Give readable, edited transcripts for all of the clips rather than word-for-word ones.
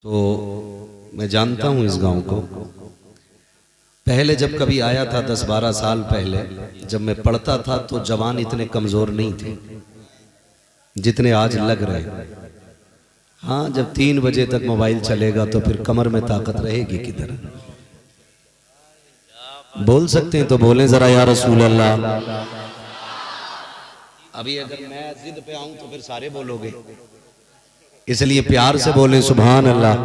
तो मैं जानता हूँ इस गांव को। पहले जब कभी आया था 10-12 साल पहले, जब मैं पढ़ता था तो जवान इतने कमजोर नहीं थे जितने आज लग रहे हैं। हाँ, जब 3 बजे तक मोबाइल चलेगा तो फिर कमर में ताकत रहेगी किधर। बोल सकते हैं तो बोलें जरा या रसूल अल्लाह। अभी अगर मैं जिद पे आऊं तो फिर सारे बोलोगे, इसलिए प्यार से बोलें सुभान अल्लाह।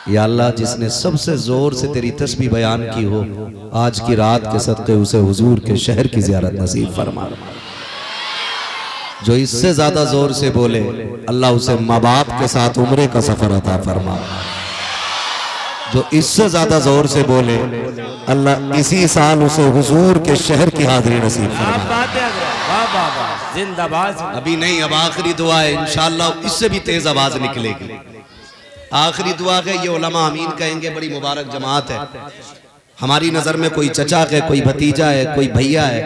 या अल्लाह, जिसने सबसे जोर से तेरी तस्बीह बयान की हो, आज की रात के सदक़े उसे हुजूर के शहर की ज़ियारत नसीब फरमा। जो इससे ज्यादा जोर से बोले, अल्लाह उसे माँ बाप के साथ उम्रे का सफर अता फरमा। जो इससे ज्यादा जोर से बोले, अल्लाह इसी साल उसे हुजूर के शहर की हाजिरी नसीब फरमा। जिंदाबाद। अभी नहीं, अब आखिरी दुआ है, इंशाअल्लाह इससे भी तेज आवाज निकलेगी। आखिरी दुआ है, ये उलमा आमीन कहेंगे, बड़ी मुबारक जमात है। हमारी नजर में कोई चचा है, कोई भतीजा है, कोई भैया है,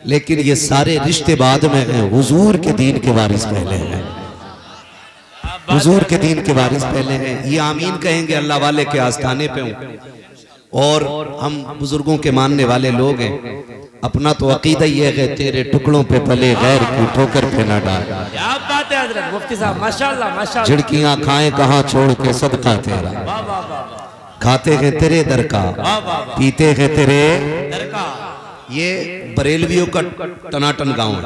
लेकिन ये सारे रिश्ते बाद में हैं। हुजूर के दीन के वारिस पहले हैं, हुजूर के दीन के वारिस पहले हैं। ये आमीन कहेंगे अल्लाह वाले के आस्थाने पे हूँ, और हम बुजुर्गों के मानने वाले लोग हैं। अपना तो अकीदा ये है, तेरे टुकड़ों पे पले गैर की ठोकर पे ना डाल। क्या बात है हजरत मुफ्ती साहब, माशाल्लाह माशाल्लाह। झिड़कियां खाएं कहाँ छोड़ के सदका तेरा, खाते हैं तेरे दर का, पीते हैं तेरे दर का। ये बरेलवियों का टनाटन गांव है।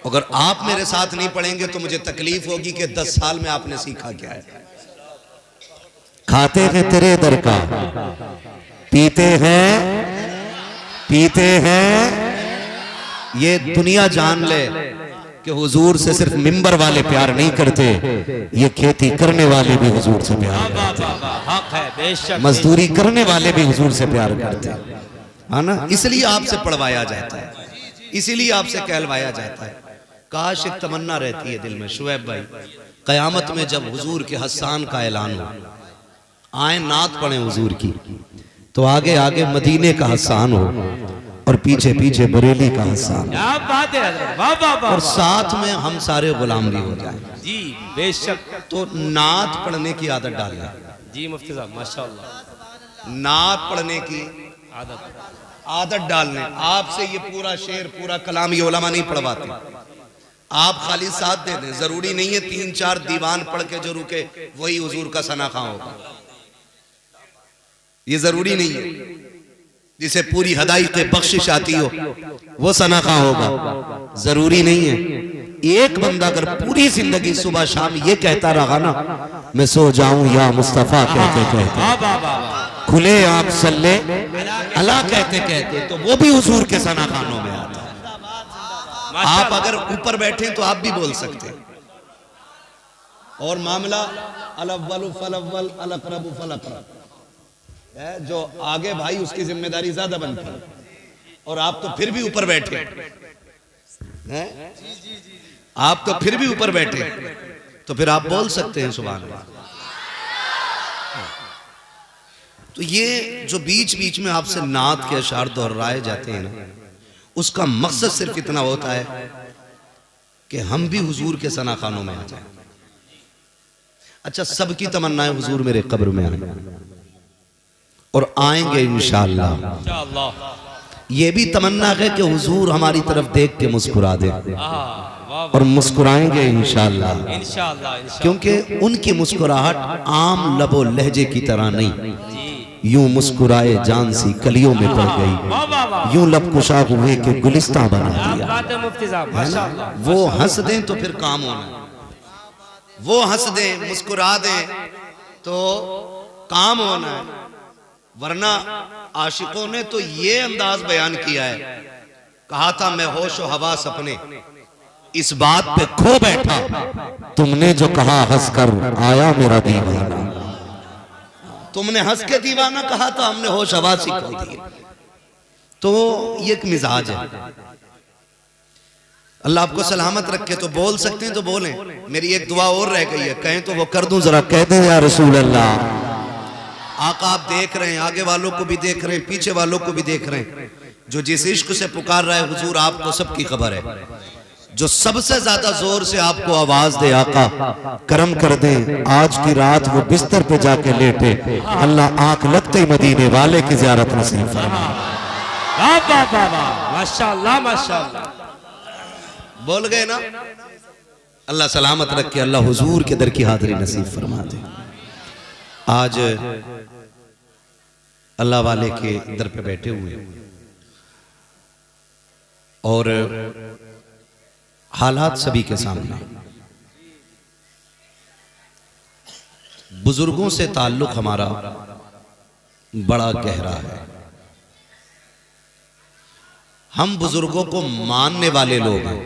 अगर आप मेरे साथ नहीं पढ़ेंगे तो मुझे तकलीफ होगी कि 10 साल में आपने सीखा क्या है। खाते हैं तेरे दर का, पीते हैं। ये दुनिया जान ले कि हुजूर से सिर्फ मिंबर वाले प्यार नहीं करते, ये खेती करने वाले भी हुजूर से प्यार करते, मजदूरी करने वाले भी हुजूर से प्यार करते हैं, है ना। इसलिए आपसे पढ़वाया जाता है, इसीलिए आपसे कहलवाया जाता है। काश एक तमन्ना रहती है दिल में, शुएब भाई, कयामत में जब हुजूर के हस्सान का ऐलान हो, आए नात पढ़े हुजूर की, तो आगे आगे मदीने का हस्सान हो और पीछे पीछे बरेली का हस्सान। क्या बात है हजरत, वाह वाह वाह। और साथ में हम सारे गुलाम भी हो जाए। जी बेशक। तो नात पढ़ने की आदत डालना। जी मुफ्ती साहब माशाल्लाह। नात पढ़ने की आदत डालने। आपसे ये पूरा शेर, पूरा कलाम ये उलमा नहीं पढ़वाते, आप खाली साथ दे दें। जरूरी नहीं है 3-4 दीवान पढ़ के जो रुके वही हुजूर का सना खां होगा, ये जरूरी नहीं है। जिसे पूरी हदायत बख्शिश आती हो वो सना खां होगा, जरूरी नहीं है। एक बंदा अगर पूरी जिंदगी सुबह शाम ये कहता रहा ना, मैं सो जाऊं या मुस्तफा कहते कहते, खुले आप सल्ले अला कहते कहते, तो वो भी हुजूर के सना खानों में आता है। आप अगर ऊपर बैठे तो आप भी बोल सकते हैं। और मामला अलअव्वलु फलअव्वल अलअक़रबु फलअक़रब है, जो आगे भाई उसकी जिम्मेदारी ज्यादा बनती है, और आप तो फिर भी ऊपर बैठे हैं, आप तो फिर भी ऊपर बैठे, तो फिर आप बोल सकते हैं सुभान अल्लाह। तो ये जो बीच बीच में आपसे नात के अशार दोहराए जाते हैं ना, उसका मकसद सिर्फ इतना होता है कि हम भी हुजूर के सना खानों में आ जाएं। अच्छा, सबकी तमन्ना है हुजूर मेरे कब्र में आए, और आएंगे इंशाअल्लाह। ये भी तमन्ना है कि हुजूर हमारी तरफ देख के मुस्कुरा दे, और मुस्कुराएंगे इंशाअल्लाह। क्योंकि उनकी मुस्कुराहट आम लबो लहजे की तरह नहीं, यूं मुस्कुराए जान सी कलियों में पड़ गई, यूं लब कुशा हुए के गुलिस्तां बना दिया। वो हंस दें तो फिर काम होना, वो हंस दें मुस्कुरा दें तो काम होना है। वरना आशिकों ने तो ये अंदाज बयान किया है, कहा था मैं होश और हवास अपने इस बात पे खो बैठा, तुमने जो कहा हंस कर आया मेरा दीवाना। तुमने हंस के दीवाना कहा था, हमने होश हवास ही खो दिए। तो ये एक मिजाज है। अल्लाह आपको सलामत रखे। तो बोल सकते हैं तो बोलें। मेरी एक दुआ और रह गई है, कहें तो वो कर दूं, जरा कह दें या रसूल अल्लाह। आका आप देख रहे हैं, आगे वालों को भी देख रहे हैं, पीछे वालों को भी देख रहे हैं। जो जिस इश्क से पुकार रहा है हुजूर, आपको सबकी खबर है। जो सबसे ज्यादा जोर से आपको आवाज दे आका करम कर दे, आज की रात वो बिस्तर पे जाके लेटे, अल्लाह आंख लगते ही मदीने वाले की ज़ियारत नसीब फरमाए। वाह वाह वाह वाह, माशाअल्लाह माशाअल्लाह। बोल गए ना, अल्लाह सलामत रखे, अल्लाह हुजूर के दर की हाजिरी नसीब फरमा दे। आज अल्लाह वाले के दर पे बैठे हुए और हालात सभी के सामने, बुजुर्गों से ताल्लुक हमारा बड़ा गहरा है। हम बुजुर्गों को मानने वाले लोग हैं,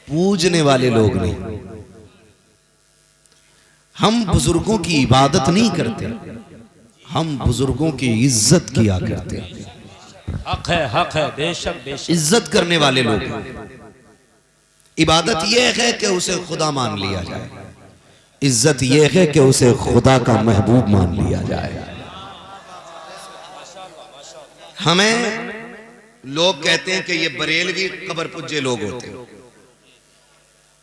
पूजने वाले लोग नहीं। हम बुजुर्गों की इबादत नहीं करते, हम बुजुर्गों की इज्जत किया करते हैं। हक है, बेशक बेशक। इज्जत करने वाले लोग हैं। इबादत यह है कि उसे खुदा मान लिया जाए, इज्जत यह है कि उसे खुदा का महबूब मान लिया जाए। हमें लोग कहते हैं कि ये बरेलवी कब्र पुज्जे लोग होते हैं।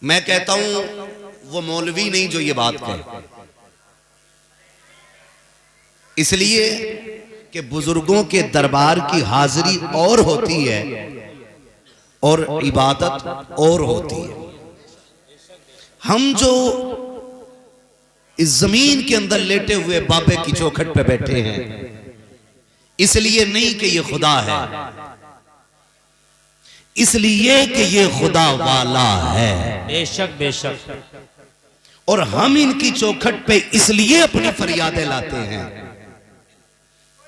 मैं कहता हूं वो मौलवी नहीं जो ये बात कहे, इसलिए कि बुजुर्गों के दरबार की हाजिरी और होती है और इबादत और होती है। हम जो इस जमीन के अंदर लेटे हुए बाबे की चौखट पे बैठे हैं, इसलिए नहीं कि ये खुदा है, इसलिए कि ये खुदा वाला है। बेशक बेशक। और हम इनकी चौखट पे इसलिए अपनी फरियादें लाते हैं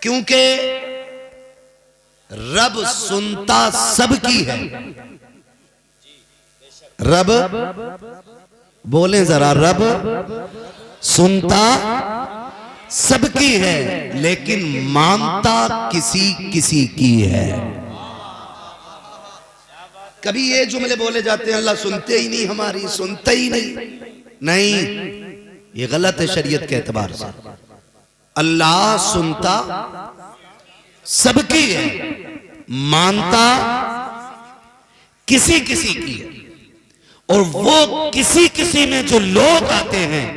क्योंकि रब सुनता सबकी है। रब, बोले जरा, रब सुनता सबकी है लेकिन मानता किसी किसी की है। कभी ये जुमले बोले जाते हैं, अल्लाह सुनते ही नहीं, हमारी सुनते ही नहीं, ये गलत है शरीयत के एतबार से। अल्लाह सुनता सबकी है, मानता किसी किसी की है। और वो किसी किसी में जो लोग आते हैं,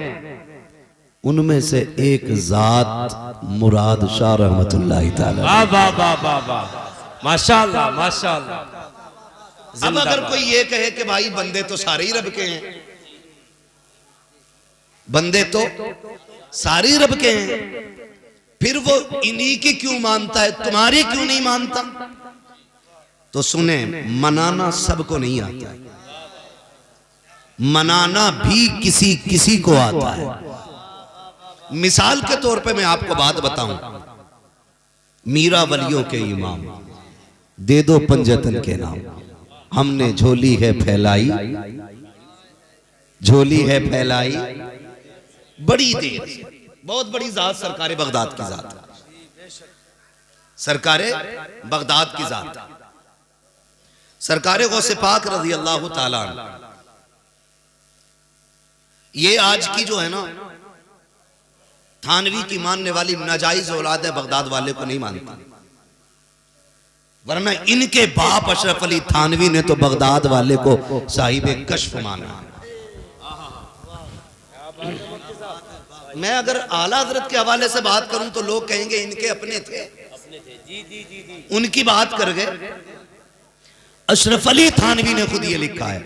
उनमें से एक जात मुराद शाह रहमतुल्लाह तआला। वाह वाह वाह वाह वाह, माशाअल्लाह माशाअल्लाह। अब अगर कोई ये कहे कि भाई बंदे तो सारे ही रब के हैं, बंदे तो सारे ही रब के हैं, फिर वो इन्हीं की क्यों मानता है, तुम्हारी क्यों नहीं मानता? तो सुने, मनाना सबको नहीं आता, मनाना भी किसी किसी को आता है। मिसाल के तौर पे मैं आपको बात बताऊं, मीरा वलियों के इमाम दे दो पंजतन के नाम, हमने झोली है फैलाई, झोली है फैलाई बड़ी देर, बहुत बड़ी जात सरकारे बगदाद की जात, सरकारे बगदाद की जात, सरकारे गौसे पाक रज़ी अल्लाह ताला अन्हु। ये आज की जो है ना थानवी की मानने वाली नाजायज औलाद है, बगदाद वाले को नहीं मानता, वरना इनके बाप अशरफ अली थानवी ने तो बगदाद वाले को साहिबे कश्फ माना। मैं अगर आला हजरत के हवाले से बात करूं तो लोग कहेंगे इनके अपने थे, उनकी बात कर गए। अशरफ अली थानवी ने खुद ये लिखा है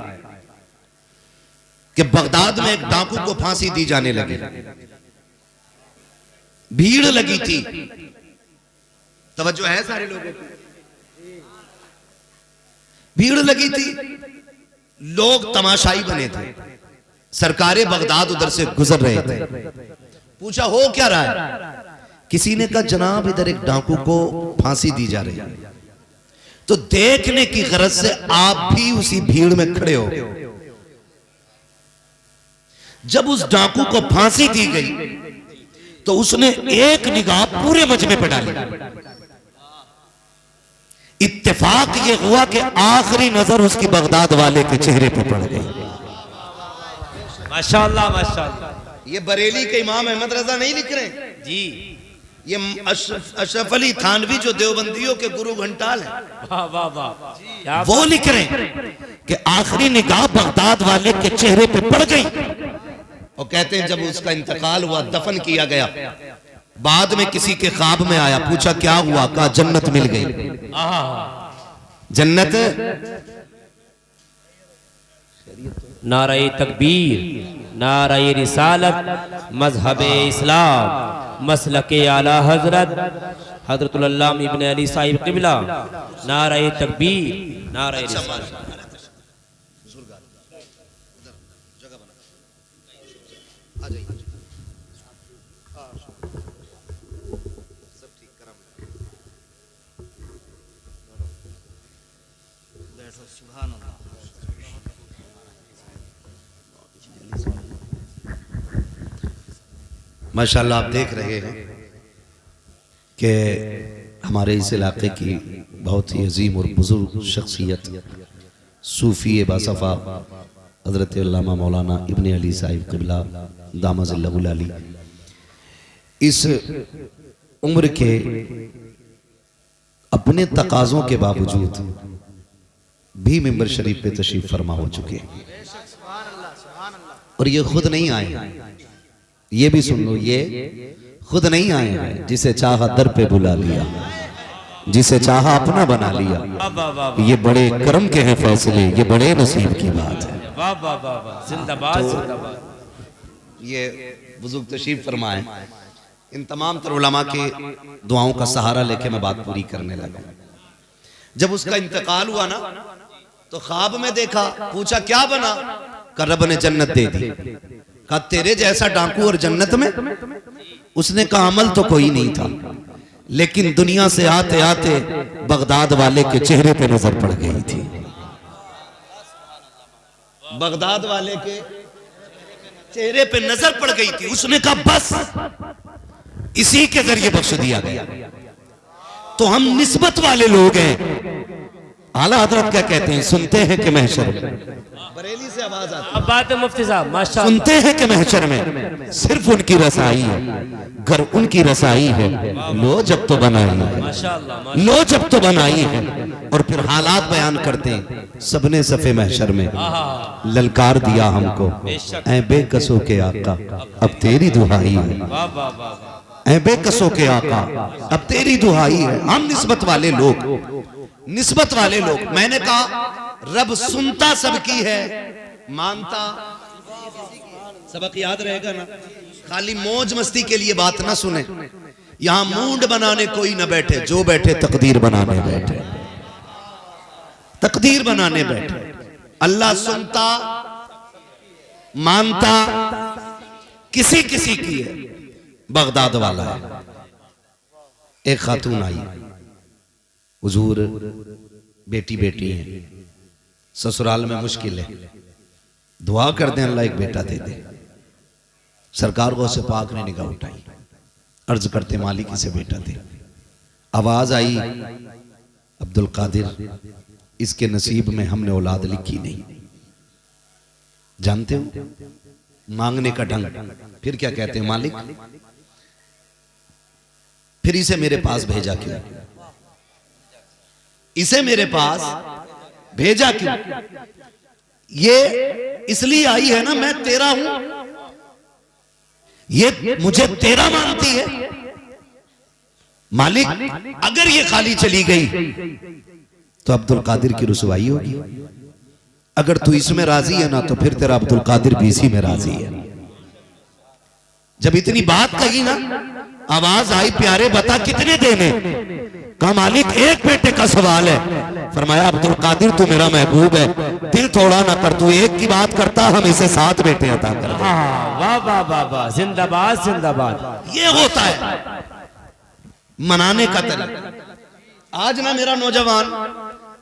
कि बगदाद में एक डाकू को फांसी दी जाने लगी, भीड़ लगी थी, तवज्जो है सारे लोगों की, भीड़ लगी थी, लोग तमाशाई बने थे, सरकारे बगदाद उधर से गुजर रहे थे। पूछा हो क्या रहा है? किसी ने कहा जनाब इधर एक डाकू को फांसी दी जा रही है। तो देखने की गरज से आप भी उसी भीड़ में खड़े हो। जब उस डाकू को फांसी दी गई तो उसने एक निगाह पूरे मजमे पर डाली। इत्तेफाक ये हुआ कि आखिरी नजर उसकी बगदाद वाले के चेहरे पर पड़ गई। माशाअल्लाह माशाअल्लाह। ये बरेली के इमाम अहमद रजा नहीं लिख रहे जी, ये अशरफ अली थानवी जो देवबंदियों के गुरु घंटाल है, वाह वाह वाह, वो लिख रहे हैं कि आखिरी निगाह बगदाद वाले के चेहरे पे पड़ गई और कहते हैं जब उसका इंतकाल हुआ, दफन किया गया, बाद में किसी के ख्वाब में आया, पूछा क्या हुआ, कहा जन्नत मिल गई। जन्नत। नारे तकबीर, नारे रिसालत, मजहब इस्लाम, मसलके आला हजरत हजरतुल अल्लामा इब्न अली साहिब क़िबला, नारे तकबीर, नारे रिसालत। माशाल्लाह आप देख रहे हैं कि हमारे इस इलाके की बहुत ही अजीम और बुजुर्ग शख्सियत सूफ़ी बासफ़ा हज़रत अल्लामा मौलाना इब्न अली साहिब क़िबला दामज़िल्लहुल अली इस उम्र के अपने तकाज़ों के बावजूद भी मिंबर शरीफ पे तशरीफ फरमा हो चुके हैं। और ये खुद नहीं आए, ये भी सुन लो, ये खुद नहीं आए हैं, जिसे चाहा दर पे बुला लिया, जिसे चाहा अपना बना लिया। ये बड़े करम के हैं फैसले, ये बड़े नसीब की बात है। वाह वाह वाह वाह, जिंदाबाद जिंदाबाद। ये बुजुर्ग तशरीफ फरमाए, इन तमाम तर उलमा के दुआओं का सहारा लेके मैं बात पूरी करने लगा। जब उसका इंतकाल हुआ ना, तो ख्वाब में देखा, पूछा क्या बना, का रब ने जन्नत दे दी। कहा तेरे जैसा डाकू और जन्नत में? उसने कहा अमल तो कोई नहीं था, लेकिन दुनिया से आते आते बगदाद वाले के चेहरे पे नजर पड़ गई थी। बगदाद वाले के चेहरे पे नजर पड़ गई थी। उसने कहा बस इसी के जरिए बख्श दिया गया। तो हम निस्बत वाले लोग हैं। आला हजरत क्या कहते हैं, सुनते हैं कि महशर में, बरेली से आवाज आती है, अब बात है मुफ्ती साहब माशाअल्लाह, सुनते हैं कि महशर में सिर्फ उनकी रसाई है, घर उनकी रसाई है, लो जब तो बनाई है, माशाअल्लाह, लो जब तो बनाई है। और फिर हालात बयान करते हैं, सबने सफे महशर में ललकार दिया हमको, ऐ बेकसों के आका अब तेरी दुहाई है, वाह वाह वाह, ऐ बेकसों के आका अब तेरी दुहाई है। हम निस्बत वाले लोग, निस्बत वाले लोग। मैंने कहा रब सुनता सबकी है, मानता सबक याद रहेगा ना। खाली मौज मस्ती के लिए बात ना सुने, यहां मूड बनाने कोई ना बैठे, जो बैठे तकदीर बनाने बैठे, तकदीर बनाने बैठे। अल्लाह सुनता मानता किसी किसी की है। बगदाद वाला है, एक खातून आई, हुजूर बेटी बेटी है, ससुराल में मुश्किल है, दुआ कर दें अल्लाह एक बेटा दे दे। सरकार को से पाक ने निगाह उठाई, अर्ज करते मालिक इसे बेटा दे। आवाज आई अब्दुल कादिर इसके नसीब में हमने औलाद लिखी नहीं। जानते हो मांगने का ढंग। फिर क्या कहते हैं, मालिक फिर इसे मेरे पास भेजा क्यों, इसे मेरे पास भेजा क्यों? ये इसलिए आई है ना, मैं तेरा हूं, ये मुझे तेरा मानती है। मालिक अगर ये खाली चली गई तो अब्दुल कादिर की रुसवाई होगी। अगर तू इसमें राजी है ना, तो फिर तेरा अब्दुल कादिर भी इसी में राजी है। जब इतनी बात कही ना, आवाज आई प्यारे बता कितने देने? कहा मालिक एक बेटे का सवाल है। फरमाया अब्दुल कादिर तू मेरा महबूब है, दिल थोड़ा ना कर, तू एक की बात करता हम इसे 7 बेटे अता कर। वाह वाह वाह वाह, जिंदाबाद जिंदाबाद। ये होता है मनाने का तरीका। आज ना मेरा नौजवान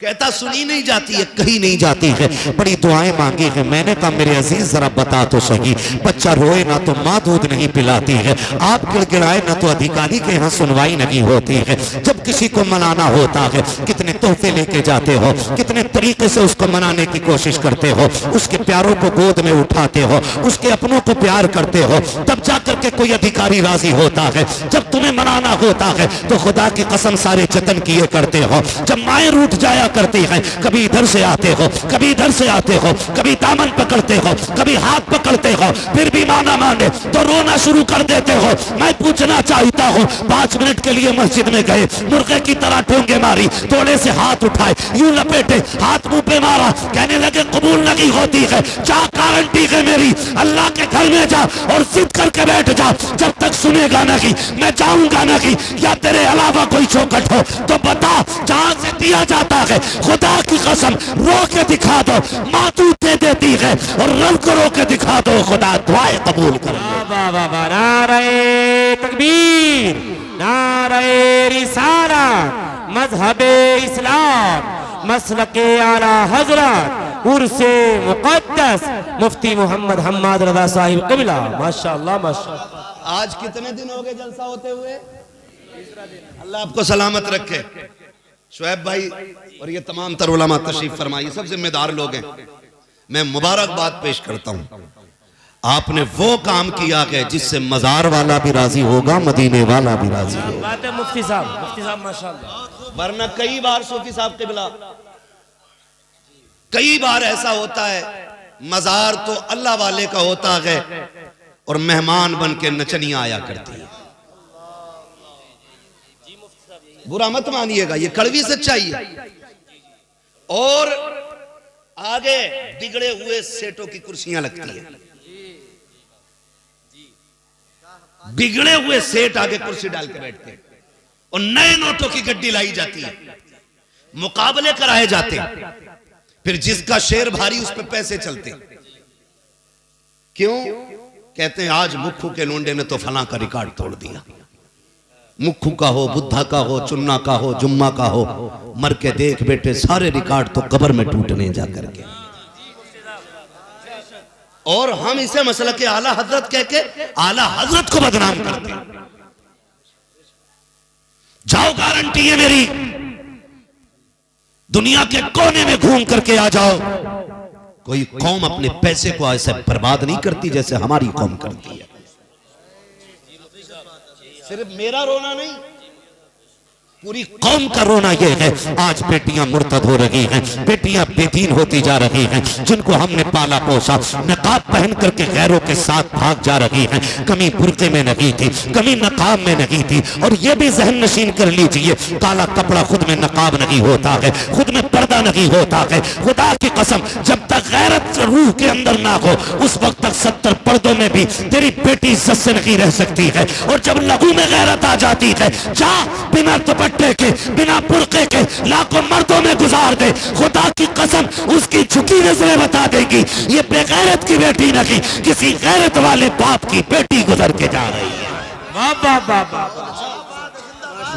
कहता सुनी नहीं जाती है, कहीं नहीं जाती है, बड़ी दुआएं मांगी है। मैंने कहा मेरे अजीज जरा बता तो सही, बच्चा रोए ना तो माँ दूध नहीं पिलाती है, आप गिड़गिड़ाए ना तो अधिकारी के यहाँ सुनवाई नहीं होती है। जब किसी को मनाना होता है कितने तोहफे लेके जाते हो, कितने तरीके से उसको मनाने की कोशिश करते हो, उसके प्यारों को गोद में उठाते हो, उसके अपनों को प्यार करते हो, तब जाकर के कोई अधिकारी राजी होता है। जब तुम्हें मनाना होता है तो खुदा की कसम सारे जतन किए करते हो। जब माएँ रूठ जाया करती है। कभी इधर से आते हो, कभी इधर से आते हो, कभी दामन पकड़ते हो, कभी हाथ पकड़ते हो, फिर भी माना माने तो रोना शुरू कर देते हो। मैं पूछना चाहता हूँ, 5 मिनट के लिए मस्जिद में गए, मुर्गे की तरह ठोंगे मारी, थोड़े से हाथ उठाए, यूं लपेटे, हाथ मुंह पे मारा, कहने लगे कबूल नहीं होती है। जा गारंटी है मेरी, अल्लाह के घर में जा और जिद करके बैठ जा, जब तक सुनेगा नहीं मैं जाऊंगा नहीं। या तेरे अलावा कोई चौखट हो तो बता, जहां से दिया जाता है, खुदा की कसम रो के दिखा दो, मातू दे देती है, और रब को रो के दिखा दो, खुदा दुआएं कबूल कर। नारे तकबीर, नारे रिसालत, मजहबे इस्लाम, मसलके आला हजरत, उर्से मुक़द्दस मुफ्ती मोहम्मद हम्माद रज़ा साहिब क़िबला। माशाअल्लाह माशाअल्लाह। आज कितने दिन हो गए जलसा होते हुए? अल्लाह आपको सलामत रखे। शुएब भाई और ये तमाम तर उलमा तशरीफ फरमाइए, सब जिम्मेदार लोग हैं। मैं मुबारकबाद पेश करता हूँ, आपने वो काम किया है जिससे मजार वाला भी राजी होगा, मदीने वाला भी राजी होगा। बात है मुफ्ती साहब माशाअल्लाह। वरना कई बार सूफी साहब के बिला, कई बार ऐसा होता है, मजार तो अल्लाह वाले का होता है और मेहमान बन के नचनियां आया करती है। बुरा मत मानिएगा, ये कड़वी सच्चाई है। और आगे बिगड़े हुए सेठों की कुर्सियां लगती हैं, बिगड़े हुए सेठ आगे कुर्सी डाल के बैठते हैं, और नए नोटों की गड्डी लाई जाती है, मुकाबले कराए जाते हैं, फिर जिसका शेर भारी उस पर पैसे चलते। क्यों? कहते हैं आज मुख्खू के लोंडे ने तो फलां का रिकॉर्ड तोड़ दिया। मुख्खू का हो, बुद्धा का हो, चुन्ना का हो, जुम्मा का हो, मर के देख बेटे सारे रिकॉर्ड तो कब्र में टूटने जा करके। और हम इसे मसला के आला हजरत कह के आला हजरत को बदनाम करते हैं। जाओ, गारंटी है मेरी, दुनिया के कोने में घूम करके आ जाओ, कोई कौम अपने पैसे को ऐसे बर्बाद नहीं करती जैसे हमारी कौम करती है। सिर्फ मेरा रोना नहीं, पूरी कौम का रोना यह है, आज बेटियां मुर्तद हो रही हैं, बेटियां बेदीन होती जा रही हैं, जिनको हमने पाला पोसा, नकाब पहन करके गैरों के साथ भाग जा रही हैं। कमी बुर्के में नहीं थी, कमी नकाब में नहीं थी। और यह भी जहन नशीन कर लीजिए, काला कपड़ा खुद में नकाब नहीं होता है, खुद में पर्दा नहीं होता है। खुदा की कसम, जब तक गैरत रूह के अंदर ना हो, उस वक्त तक 70 पर्दों में भी तेरी बेटी इज्जत से नहीं रह सकती है। और जब लहू में गैरत आ जाती है, जा बिना दुपट्टे के, बिना बुर्के के लाखों मर्दों में गुजार दे, खुदा की कसम उसकी झुकी नजरें बता देगी ये बेगैरत की बेटी नहीं, किसी गैरत वाले बाप की बेटी गुजर के जा रही है। वाह वाह वाह वाह,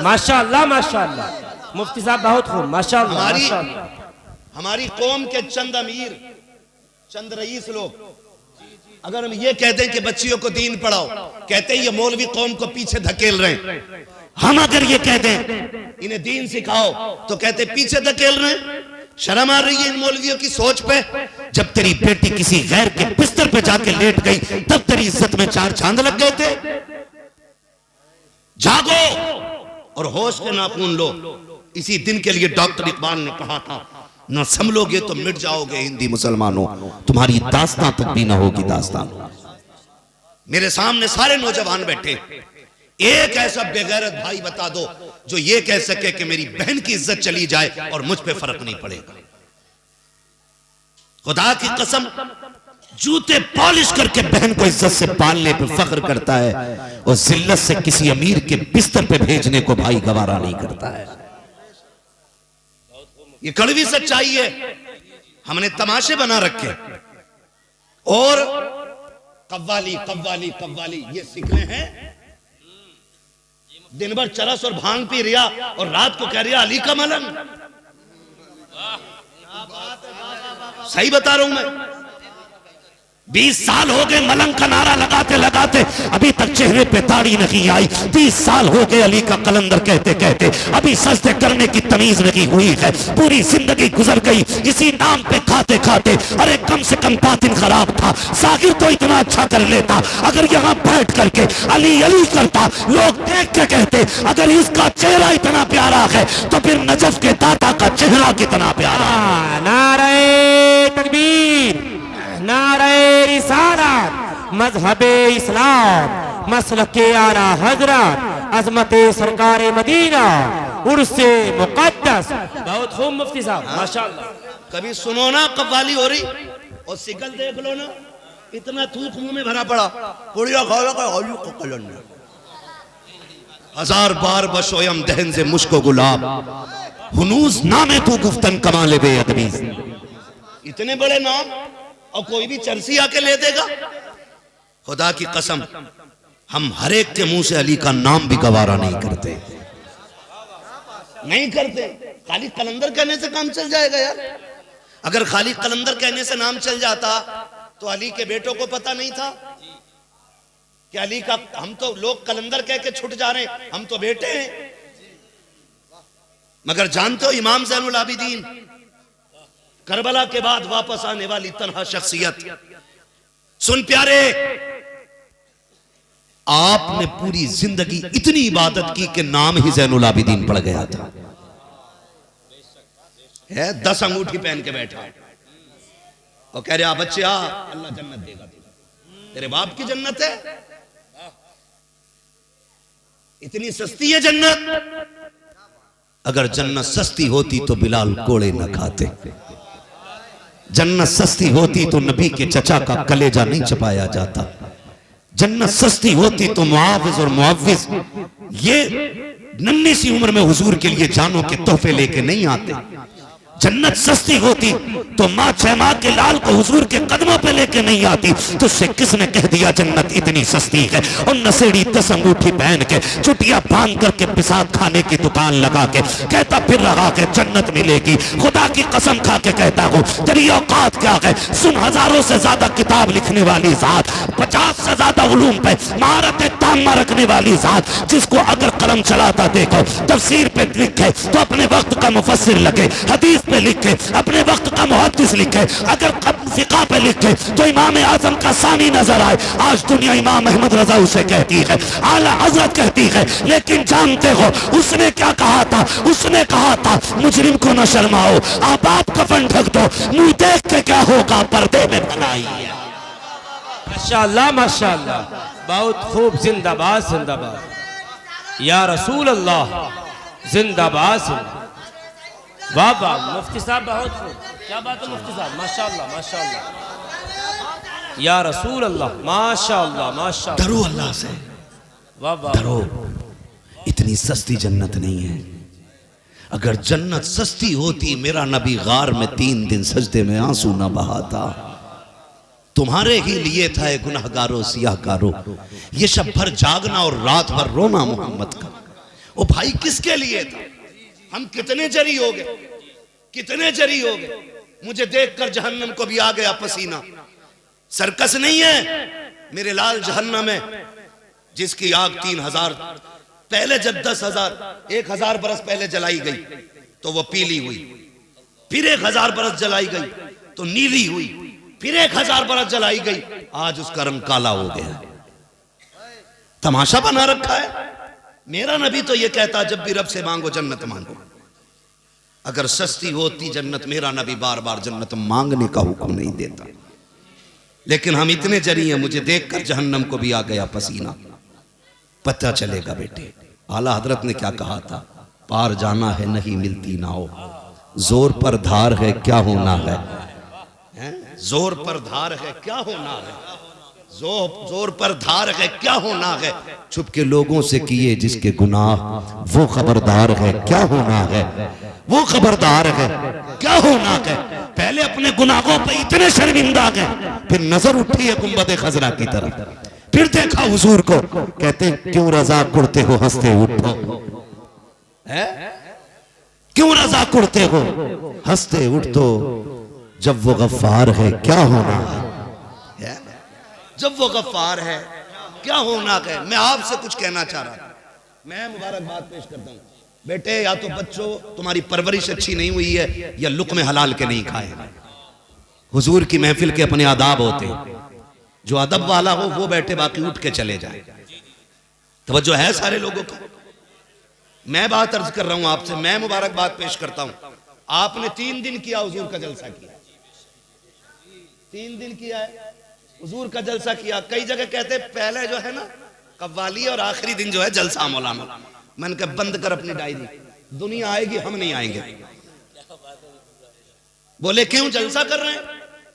माशाअल्लाह माशाअल्लाह। मुफ्ती साहब बहुत खूब, माशाअल्लाह माशाअल्लाह। हमारी कौम के चंद अमीर, चंद रईस लोग अगर हम ये कहते हैं कि बच्चियों को दीन पढ़ाओ, कहते हैं ये मौलवी कौम को पीछे धकेल रहे हैं। हम अगर ये कहते हैं इन्हें दीन सिखाओ, तो कहते पीछे धकेल रहे हैं। शर्म आ रही है इन मौलवियों की सोच पे। जब तेरी बेटी किसी गैर के बिस्तर पे जाके लेट गई, तब तेरी इज्जत में 4 चांद लग गए थे। जागो और होश के नाखून लो। इसी दिन के लिए डॉक्टर इकबाल ने कहा था, न संभलोगे तो मिट जाओगे हिंदी मुसलमानों, तुम्हारी दास्तां तक भी ना होगी दास्तां। मेरे सामने सारे नौजवान बैठे, एक ऐसा बेगैरत भाई बता दो जो ये कह सके कि मेरी बहन की इज्जत चली जाए और मुझ पे फर्क नहीं पड़ेगा। खुदा की कसम, जूते पॉलिश करके बहन को इज्जत से पालने पे फख्र करता है, और जिल्लत से किसी अमीर के बिस्तर पे भेजने को भाई गवारा नहीं करता है। ये कड़वी सच्चाई है, हमने तमाशे बना रखे। और कव्वाली कव्वाली कव्वाली ये सीखने हैं, दिन भर चरस और भांग पी रिया और रात को कह रिया अली का मलंग। सही बता रहा हूं मैं, 20 साल हो गए मलंग का नारा लगाते लगाते, अभी तक चेहरे पे दाढ़ी नहीं आई। 30 साल हो गए अली का कलंदर कहते कहते, अभी सजदे करने की तमीज नहीं हुई है। पूरी जिंदगी गुजर गई इसी नाम पे खाते खाते। अरे कम से कम बातिन खराब था, साकिर तो इतना अच्छा कर लेता। अगर यहाँ बैठ करके अली अली करता, लोग देख के कहते अगर इसका चेहरा इतना प्यारा है तो फिर नजफ के दाता का चेहरा कितना प्यारा। नारे तकबीर, नारे रिसालत, मजहबे इस्लाम, मसलके आला हजरत, अजमते सरकारे मदीना, उर्से मुकद्दस। बहुत खूब मुफ्ती साहब, माशाअल्लाह। कभी सुनो ना कव्वाली हो रही और सिकल देख लो ना, इतना थूक मुंह में भरा पड़ा, पुड़िया खाओ का आलू को कलन। 1000 बार बशोयम दहन से मुश्को गुलाब, हुनूस नामे तू गुफ्तन कमाले बेअदबी। इतने बड़े नाम और कोई भी चरसी आके ले देगा। खुदा की कसम, हम हर एक के मुंह से अली का नाम भी गवारा नहीं करते, नहीं करते। खाली कलंदर कहने से काम चल जाएगा यार? अगर खाली कलंदर कहने से नाम चल जाता तो अली के बेटों को पता नहीं था कि अली का, हम तो लोग कलंदर कह के छुट जा रहे हैं, हम तो बेटे हैं। मगर जानते हो इमाम ज़ैनुल आबिदीन करबला के बाद वापस आने वाली तन्हा शख्सियत। सुन प्यारे, आपने पूरी जिंदगी इतनी इबादत की कि नाम ही ज़ैनुल आबिदीन पड़ गया था। है 10 अंगूठी पहन के बैठा और कह रहे बच्चे आ, अल्लाह जन्नत देगा, तेरे बाप की जन्नत है। इतनी सस्ती है जन्नत। अगर जन्नत सस्ती होती तो बिलाल कोड़े न खाते। जन्नत सस्ती होती तो नबी के चचा का कलेजा नहीं चपाया जाता। जन्नत सस्ती होती तो मुआविज और मुअव्विज ये नन्ही सी उम्र में हुजूर के लिए जानों के तोहफे लेके नहीं आते। जन्नत सस्ती होती तो माँ छैमा के लाल को हुजूर के कदमों पे लेके नहीं आती। तो उससे किसने कह दिया जन्नत इतनी सस्ती है? और नसेड़ी 10 अंगूठी पहन के, चुटिया बांध करके, पिसाब खाने की दुकान लगा के कहता फिर रहा के जन्नत मिलेगी। खुदा की कसम खा के कहता हूँ, तेरी औकात क्या है? सुन, हजारों से ज्यादा किताब लिखने वाली जात, 50 से ज्यादा उलूम पे महारत तामा रखने वाली जात, जिसको अगर कलम चलाता देखो, तफसीर पे लिखे तो अपने वक्त का मुफस्सिर लगे, हदीस पे लिखे अपने वक्त का मुहद्दिस लिखे, अगर फिक़ा पे लिखे तो इमाम आजम का सानी नजर आए। आज दुनिया इमाम अहमद रजा उसे कहती है, आला हजरत कहती है, लेकिन जानते हो उसने क्या कहा था? उसने कहा था मुजरिम को न शर्माओ, आप कफन ढक दो, मुंह देख के क्या होगा, पर्दे में बनाई है। माशाअल्लाह, माशाअल्लाह, बहुत खूब। जिंदाबाद, जिंदाबाद या रसूल अल्लाह, जिंदाबाद, जिंदाबाद। वाह वाह मुफ्ती साहब, बहुत खूब, क्या बात है मुफ्ती साहब, माशाअल्लाह, माशाअल्लाह या रसूल अल्लाह, माशाअल्लाह, माशाअल्लाह। डरो अल्लाह से, वाह वाह, डरो। इतनी सस्ती जन्नत नहीं है। अगर जन्नत सस्ती होती, मेरा नबी गार में 3 दिन सजदे में आंसू ना बहाता। तुम्हारे ही लिए था ये गुनहगारों सियाहकारों, ये शब भर जागना और रात भर रोना मोहम्मद का। ओ भाई, किसके लिए था? हम कितने जरी हो गए, कितने जरी हो गए। मुझे देखकर जहन्नम को भी आ गया पसीना। सर्कस नहीं है मेरे लाल जहन्नम है, जिसकी आग 3000 पहले, जब 10,000 1000 बरस पहले जलाई गई तो वो पीली हुई, फिर 1000 बरस जलाई गई तो नीली हुई, फिर 1000 बरस जलाई गई, आज उसका रंग काला हो गया। तमाशा बना रखा है। मेरा नबी तो ये कहता, जब भी रब से मांगो जन्नत मांगो। अगर सस्ती होती जन्नत, मेरा नबी बार बार जन्नत मांगने का हुक्म नहीं देता। लेकिन हम इतने जरी हैं, मुझे देखकर जहन्नम को भी आ गया पसीना। पता चलेगा बेटे, आला हजरत ने क्या कहा था, पार जाना है नहीं मिलती नाओ, जोर पर धार है क्या होना है, जोर पर धार है क्या होना है, जोर पर धार है क्या होना है, छुप के लोगों से किए जिसके गुनाह, वो खबरदार है क्या होना है, वो खबरदार है क्या होना है। पहले अपने गुनाहों पे इतने शर्मिंदा गए, फिर नजर उठी है गुंबद खजरा की तरफ, फिर देखा हुजूर को, कहते क्यों रजा कुड़ते हो हंसते उठो, है क्यों रजा कुड़ते हो हंसते उठ, तो जब वो गफ्फार है क्या होना है। जब वो गफ्फार है, क्या होनाक है। मैं आपसे कुछ कहना चाह रहा था, मैं मुबारकबाद पेश करता हूँ। बेटे, या तो बच्चों तुम्हारी परवरिश अच्छी नहीं हुई है, या लुक़्मे हलाल के नहीं खाए। हुजूर की महफिल के अपने आदाब होते हैं, जो अदब वाला हो वो बैठे, बाकी उठ के चले जाए। तवज्जो है सारे लोगों की। मैं बात अर्ज कर रहा हूं आपसे, मैं मुबारकबाद पेश करता हूं। आपने 3 दिन किया हुजूर का जलसा किया, 3 दिन किया है हुजूर का जलसा किया। कई जगह कहते पहले जो है ना कव्वाली और आखिरी दिन जो है जलसा मौलाना। मैंने कहा बंद कर अपनी डायरी, दुनिया आएगी, हम नहीं आएंगे। बोले क्यों जलसा कर रहे हैं?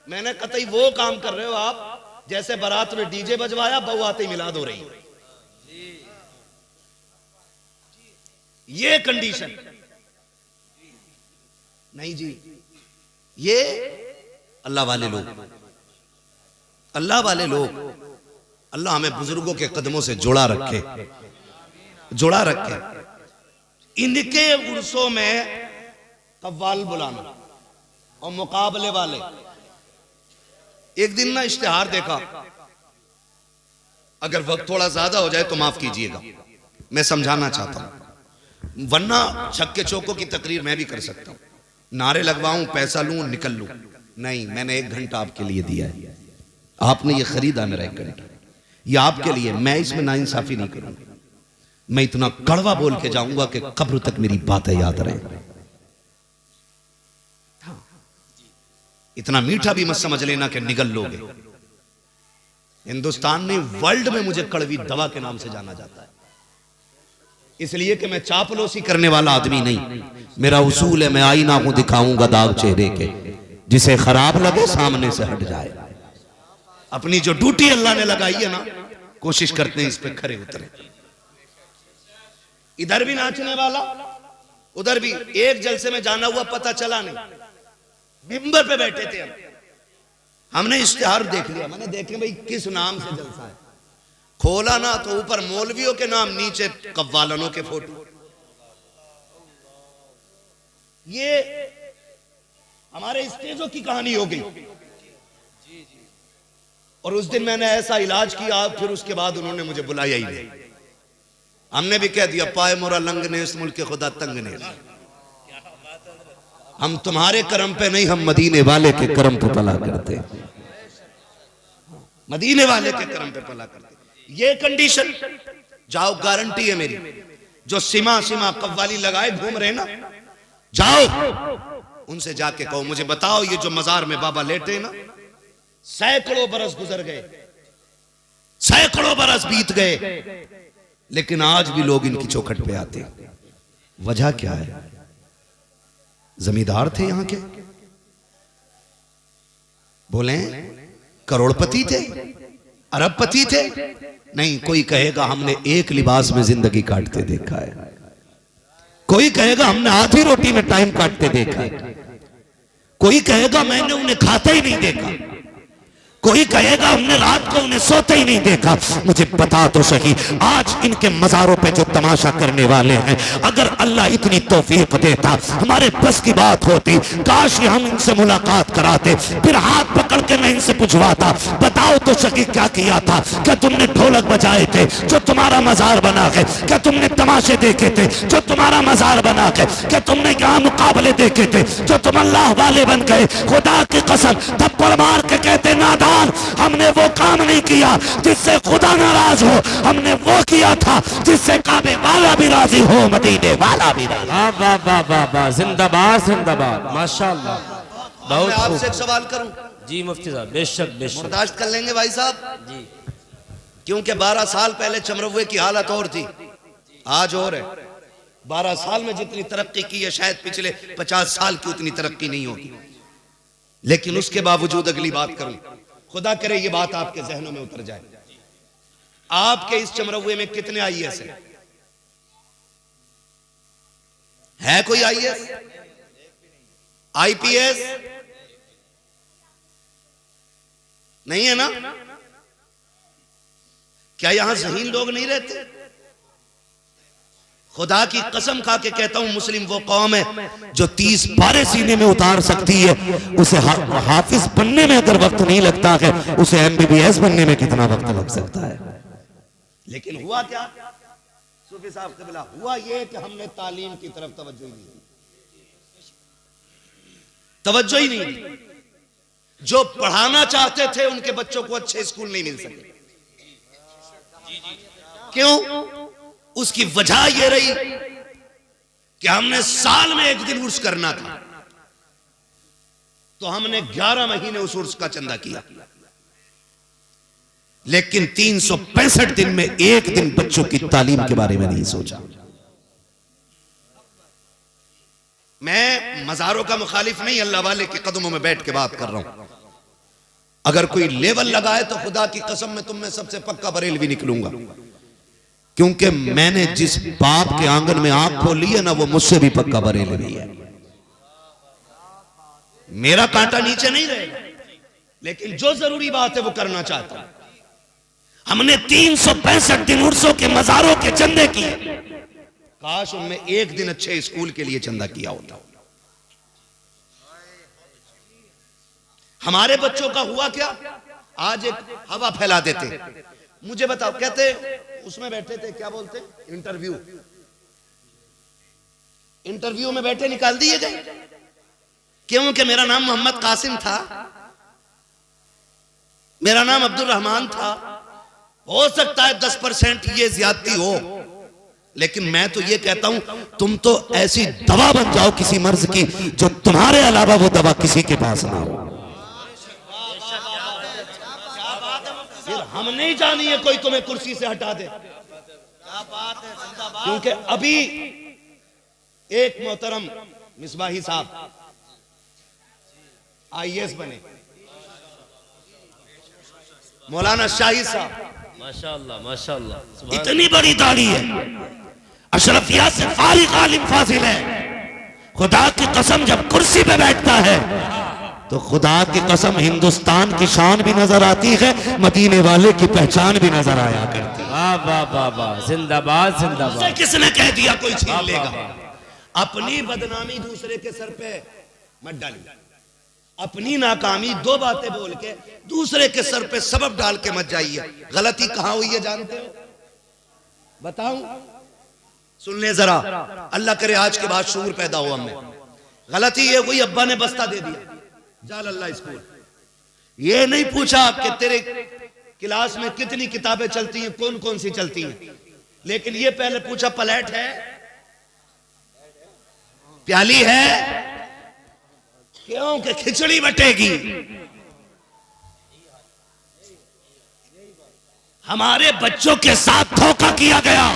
मैंने कतई वो काम कर रहे हो आप जैसे बारात में डीजे बजवाया, बहू आते ही मिलाद हो रही। ये कंडीशन नहीं जी। ये अल्लाह वाले लोग, अल्लाह वाले लोग, अल्लाह हमें बुजुर्गों के कदमों से जुड़ा रखे, जुड़ा रखे। इनके उर्सों में कव्वाल बुलाना और मुकाबले वाले। एक दिन ना इश्तिहार देखा, अगर वक्त थोड़ा ज्यादा हो जाए तो माफ कीजिएगा, मैं समझाना चाहता हूं, वरना छक्के चौकों की तकरीर मैं भी कर सकता हूं, नारे लगवाऊं, पैसा लूं, निकल लूं। नहीं, मैंने 1 घंटा आपके लिए दिया है, आपने ये खरीदा मेरा 1 घंटा, ये आपके लिए। मैं इसमें नाइंसाफी नहीं करूंगा, मैं इतना कड़वा बोल के जाऊंगा कि कब्र तक मेरी बातें याद रहे। इतना मीठा भी मत समझ लेना कि निगल लोगे। हिंदुस्तान में, वर्ल्ड में मुझे कड़वी दवा के नाम से जाना जाता है, इसलिए कि मैं चापलूसी करने वाला आदमी नहीं। मेरा उसूल है, मैं आईना हूं, दिखाऊंगा दाग चेहरे के, जिसे खराब लगे सामने से हट जाए। अपनी जो ड्यूटी अल्लाह ने लगाई है ना, कोशिश करते हैं इस पे खरे उतरे। इधर भी नाचने वाला, उधर भी। एक जलसे में जाना हुआ पता चला नहीं, मिंबर पे बैठे थे हमने इश्तिहार देख लिया। मैंने देखे भाई किस नाम से जलसा है, खोला ना तो ऊपर मौलवियों के नाम, नीचे कव्वालनों के फोटो। ये हमारे स्टेजों की कहानी हो गई। और उस दिन मैंने ऐसा इलाज किया, फिर उसके बाद उन्होंने मुझे बुलाया ही नहीं। हमने भी कह दिया, पाए मोरा लंग ने इस मुल्क के खुदा तंग ने। हम तुम्हारे करम पे नहीं, हम मदीने वाले के करम पे पला करते, मदीने वाले के करम पे पला करते। ये कंडीशन, जाओ, गारंटी है मेरी। जो सीमा कव्वाली लगाए घूम रहे ना, जाओ उनसे जाके कहो, मुझे बताओ ये जो मजार में बाबा लेटे ना, सैकड़ों बरस गुजर गए, सैकड़ों बरस बीत गए, लेकिन आज भी लोग इनकी चौखट पे आते। वजह क्या है? जमींदार थे यहां के, बोले करोड़पति थे, अरबपति थे? नहीं। कोई कहेगा हमने एक लिबास में जिंदगी काटते देखा है, कोई कहेगा हमने आधी रोटी में टाइम काटते देखा है, कोई कहेगा मैंने उन्हें खाते ही नहीं देखा, कोई कहेगा हमने रात को उन्हें सोते ही नहीं देखा। मुझे बता तो सही, आज इनके मजारों पे जो तमाशा करने वाले हैं, अगर अल्लाह इतनी तौफीक देता, हमारे बस की बात होती, काश हम इनसे मुलाकात कराते, फिर हाथ पकड़ के मैं इनसे पूछवाता, बताओ तो सही क्या किया था? क्या तुमने ढोलक बजाए थे जो तुम्हारा मजार बना के? क्या तुमने तमाशे देखे थे जो तुम्हारा मजार बना के? क्या तुमने यहाँ मुकाबले देखे थे जो तुम अल्लाह वाले बन गए? खुदा की कसम, थप्पड़ मार के कहते नादान, हमने वो काम नहीं किया जिससे खुदा नाराज हो, हमने वो किया था जिससे काबे वाला भी राजी हो, मदीने वाला भी राजी। वाह वाह वाह वाह वाह, जिंदाबाद जिंदाबाद, माशाअल्लाह। बहुत मैं आपसे एक सवाल करूं? जी मुफ्ती साहब, बेशक बेशक। बर्दाश्त कर लेंगे भाई साहब जी? क्योंकि 12 साल पहले चमरवे की हालत और थी, आज और है। 12 साल में जितनी तरक्की की है, शायद पिछले 50 साल की उतनी तरक्की नहीं होगी। लेकिन उसके बावजूद अगली बात करूं, खुदा करे ये बात आपके जहनों में उतर जाए। आपके इस चमरवे में कितने आईएएस है कोई आईएएस, आईपीएस? नहीं है ना? क्या यहां ज़हीन लोग नहीं रहते? खुदा की कसम खा के कहता हूं, मुस्लिम वो कौम है जो 30 पारे सीने में उतार सकती है। उसे हाफिज बनने में अगर वक्त नहीं लगता है, उसे MBBS बनने में कितना वक्त लग सकता है। लेकिन हुआ क्या सूफी साहब क़िबला, हुआ ये कि हमने तालीम की तरफ तवज्जो ही नहीं दी। जो पढ़ाना चाहते थे उनके बच्चों को अच्छे स्कूल नहीं मिल सके। क्यों? उसकी वजह यह रही कि हमने साल में एक दिन उर्स करना था, तो हमने 11 महीने उस उर्स का चंदा किया, लेकिन 365 दिन में एक दिन बच्चों की तालीम के बारे में नहीं सोचा। मैं मज़ारों का मुखालिफ नहीं, अल्लाह वाले के कदमों में बैठ के बात कर रहा हूं। अगर कोई लेवल लगाए तो खुदा की कसम में तुम में सबसे पक्का बरेलवी निकलूंगा, क्योंकि मैंने जिस बाप के आंगन में आंख खोली है ना, वो मुझसे भी पक्का बरेलवी है। मेरा कांटा नीचे नहीं रहेगा, लेकिन जो जरूरी बात है वो करना चाहता हूं। हमने 365 दिन उर्सों के मज़ारों के चंदे किए, काश उनमें एक दिन अच्छे स्कूल के लिए चंदा किया होता। हमारे बच्चों का हुआ क्या? आज एक हवा फैला देते। मुझे बताओ, कहते उसमें बैठे थे, क्या बोलते, इंटरव्यू में बैठे निकाल दिए गए, क्योंकि मेरा नाम मोहम्मद कासिम था, मेरा नाम अब्दुल रहमान था। हो सकता है 10% ये ज्यादती हो, लेकिन मैं तो ये कहता हूं, तुम तो ऐसी दवा बन जाओ किसी मर्ज की, जो तुम्हारे अलावा वो दवा किसी के पास ना हो। फिर हम नहीं जानिए कोई तुम्हें कुर्सी से हटा दे। क्योंकि अभी एक मोहतरम मिसबाही साहब IAS बने, मौलाना शाही साहब, माशाअल्लाह माशाअल्लाह, इतनी बड़ी दाढ़ी है, अशरफिया से फारिग आलिम फाजिल है। खुदा की कसम जब कुर्सी पे बैठता है तो खुदा की कसम हिंदुस्तान की शान भी नजर आती है, मदीने वाले की पहचान भी नजर आया करती है। वाह वाह वाह वाह, जिंदाबाद जिंदाबाद। किसने कह दिया कोई छीन लेगा? अपनी बदनामी दूसरे के सर पे मत डालिए, अपनी नाकामी दो बातें बोल के दूसरे के सर पे सबब डाल के मत जाइए। गलती कहां हुई है जानते हो? बताऊं? सुन ले जरा, अल्लाह करे आज के बाद शूर पैदा हो हमें। गलती ये हुई, अब्बा ने बस्ता दे दिया, जाल अल्लाह स्कूल। ये नहीं पूछा कि तेरे क्लास में कितनी किताबें चलती हैं, कौन कौन सी चलती हैं, लेकिन ये पहले पूछा प्लेट है, प्याली है, क्यों कि खिचड़ी बटेगी। हमारे बच्चों के साथ धोखा किया गया।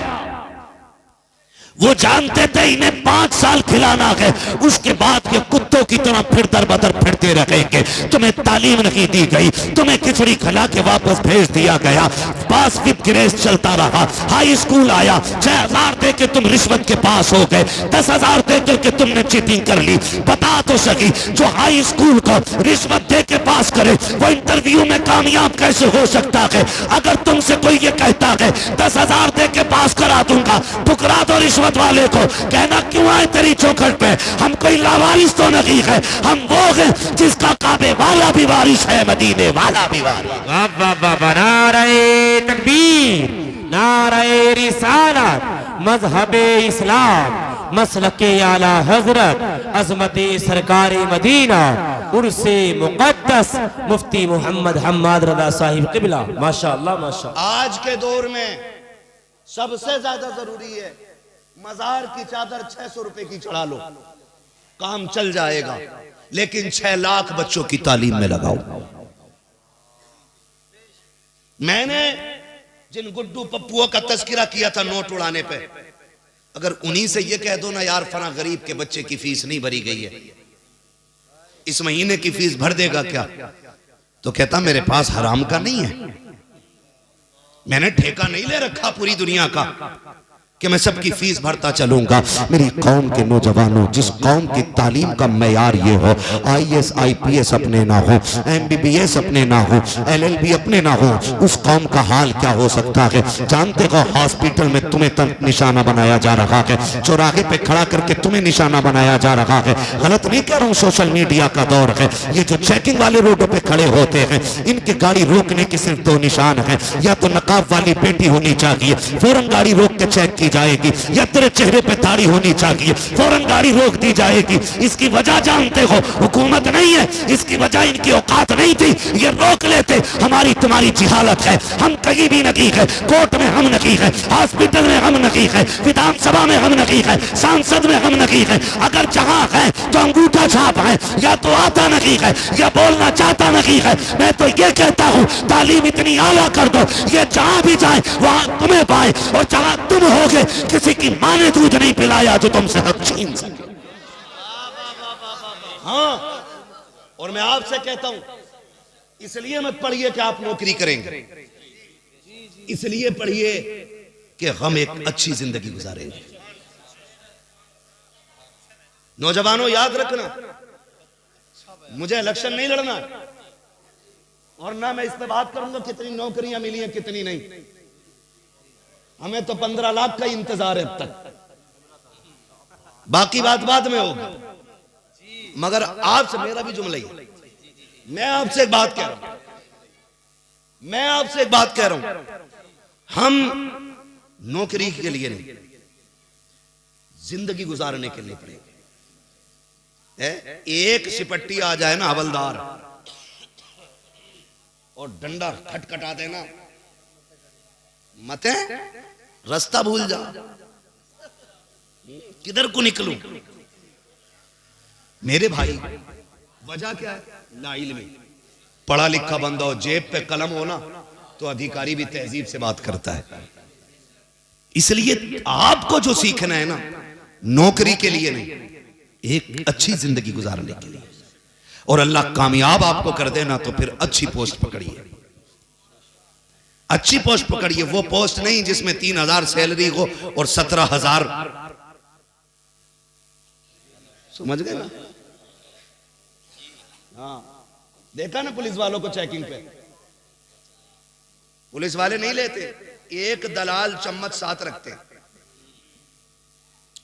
वो जानते थे इन्हें 5 साल खिलाना है, उसके बाद ये कुत्तों की तरह फिर दर बदर फिरते रहेंगे। तुम्हें तालीम नहीं दी गई, तुम्हें खिचड़ी खिला के वापस भेज दिया गया। पास विद ग्रेस चलता रहा, हाई स्कूल आया, 6,000 दे के तुम रिश्वत के पास हो गए, 10,000 दे करके तुमने चीटिंग कर ली। बता तो सकी, जो हाई स्कूल को रिश्वत दे के पास करे वो इंटरव्यू में कामयाब कैसे हो सकता है? अगर तुमसे कोई ये कहता है 10,000 दे के पास करा दूंगा, ठुकरा दो रिश्वत वाले को। कहना क्यों आए तेरी चौखट पे? हम कोई लावारिस तो नहीं है, हम वो हैं जिसका काबे वाला भी वारिस है, मदीने वाला भी वारिस। वाह वाह वाह, नारे तकबीर, नारे रिसालत, मजहबे इस्लाम, मसलके आला हजरत, अजमते सरकारे मदीना, उर्से मुक़द्दस मुफ्ती मोहम्मद हम्माद रज़ा साहिब क़िबला। माशाअल्लाह माशाअल्लाह। आज के दौर में सबसे ज्यादा जरूरी है मजार की चादर 600 रुपए की चढ़ा लो, काम चल जाएगा, लेकिन 6 लाख बच्चों की तालीम में लगाओ। मैंने जिन गुड्डू पप्पुओं का तस्करा किया था नोट उड़ाने पे, अगर उन्हीं से ये कह दो ना यार फला गरीब के बच्चे की फीस नहीं भरी गई है, इस महीने की फीस भर देगा क्या? तो कहता मेरे पास हराम का नहीं है, मैंने ठेका नहीं ले रखा पूरी दुनिया का कि मैं सबकी फीस भरता चलूंगा। मेरी कौम के नौजवानों, जिस कौम की तालीम का मैयार ये हो, IAS IPS अपने ना हो, MBBS अपने ना हो, LLB अपने ना हो, उस कौम का हाल क्या हो सकता है? जानते हो हॉस्पिटल में तुम्हें निशाना बनाया जा रहा है, चौराहे पे खड़ा करके तुम्हें निशाना बनाया जा रहा है। गलत नहीं कह रहा हूँ, सोशल मीडिया का दौर है। ये जो चेकिंग वाले रोडों पे खड़े होते हैं, इनकी गाड़ी रोकने के सिर्फ दो निशान है, या तो नकाब वाली बेटी होनी चाहिए, फौरन गाड़ी रोक के चेक की जाएगी, या तेरे चेहरे पे दाढ़ी होनी चाहिए, फौरन गाड़ी रोक दी जाएगी। इसकी वजह जानते हो? हुकूमत नहीं है, इसकी वजह इनकी औकात नहीं थी, ये रोक लेते। हमारी तुम्हारी जिहालत है, हम कहीं भी नहीं है, कोर्ट में हम नहीं है, हॉस्पिटल में हम नहीं है, विधानसभा में हम नहीं है, सांसद में हम नहीं है। अगर जहां है तो अंगूठा छाप है, या तो आता नहीं है या बोलना चाहता नहीं है। मैं तो ये कहता हूं तालीम इतनी आला कर दो, ये जहां भी जाए वहां तुम्हें पाए, और जहां तुम होगे किसी की मां ने दूध नहीं पिलाया जो तुमसे हक छीन सके। हाँ, और मैं आपसे कहता हूं इसलिए मत पढ़िए कि आप नौकरी करेंगे, इसलिए पढ़िए कि हम एक अच्छी जिंदगी गुजारेंगे। नौजवानों याद रखना, मुझे इलेक्शन नहीं लड़ना, और ना मैं इस पे बात करूंगा कितनी नौकरियां मिली हैं कितनी नहीं। हमें तो 15 लाख का इंतजार है अब तक, बाकी बात बाद में होगा। मगर आपसे मेरा भी जुमला ही, मैं आपसे एक बात कह रहा हूं, मैं आपसे एक बात कह रहा हूं, हम नौकरी के लिए नहीं, जिंदगी गुजारने के लिए पड़ेगा। एक सिपट्टी आ जाए ना हवलदार और डंडा खटखटा देना, मत है रास्ता भूल जा, किधर को निकलूं। मेरे भाई वजह क्या है? नाइल्मी। पढ़ा लिखा बंदा हो, जेब पे कलम हो ना, तो अधिकारी भी तहजीब से बात करता है। इसलिए आपको जो सीखना है ना, नौकरी के लिए नहीं, एक अच्छी जिंदगी गुजारने के लिए। और अल्लाह कामयाब आपको कर देना तो फिर अच्छी पोस्ट पकड़िए, अच्छी पोस्ट पकड़िए। वो पोस्ट नहीं जिसमें 3000 सैलरी हो और 17,000, समझ गए ना? हाँ, देखा ना पुलिस वालों को चेकिंग पे, पुलिस वाले नहीं लेते, एक दलाल चम्मच साथ रखते,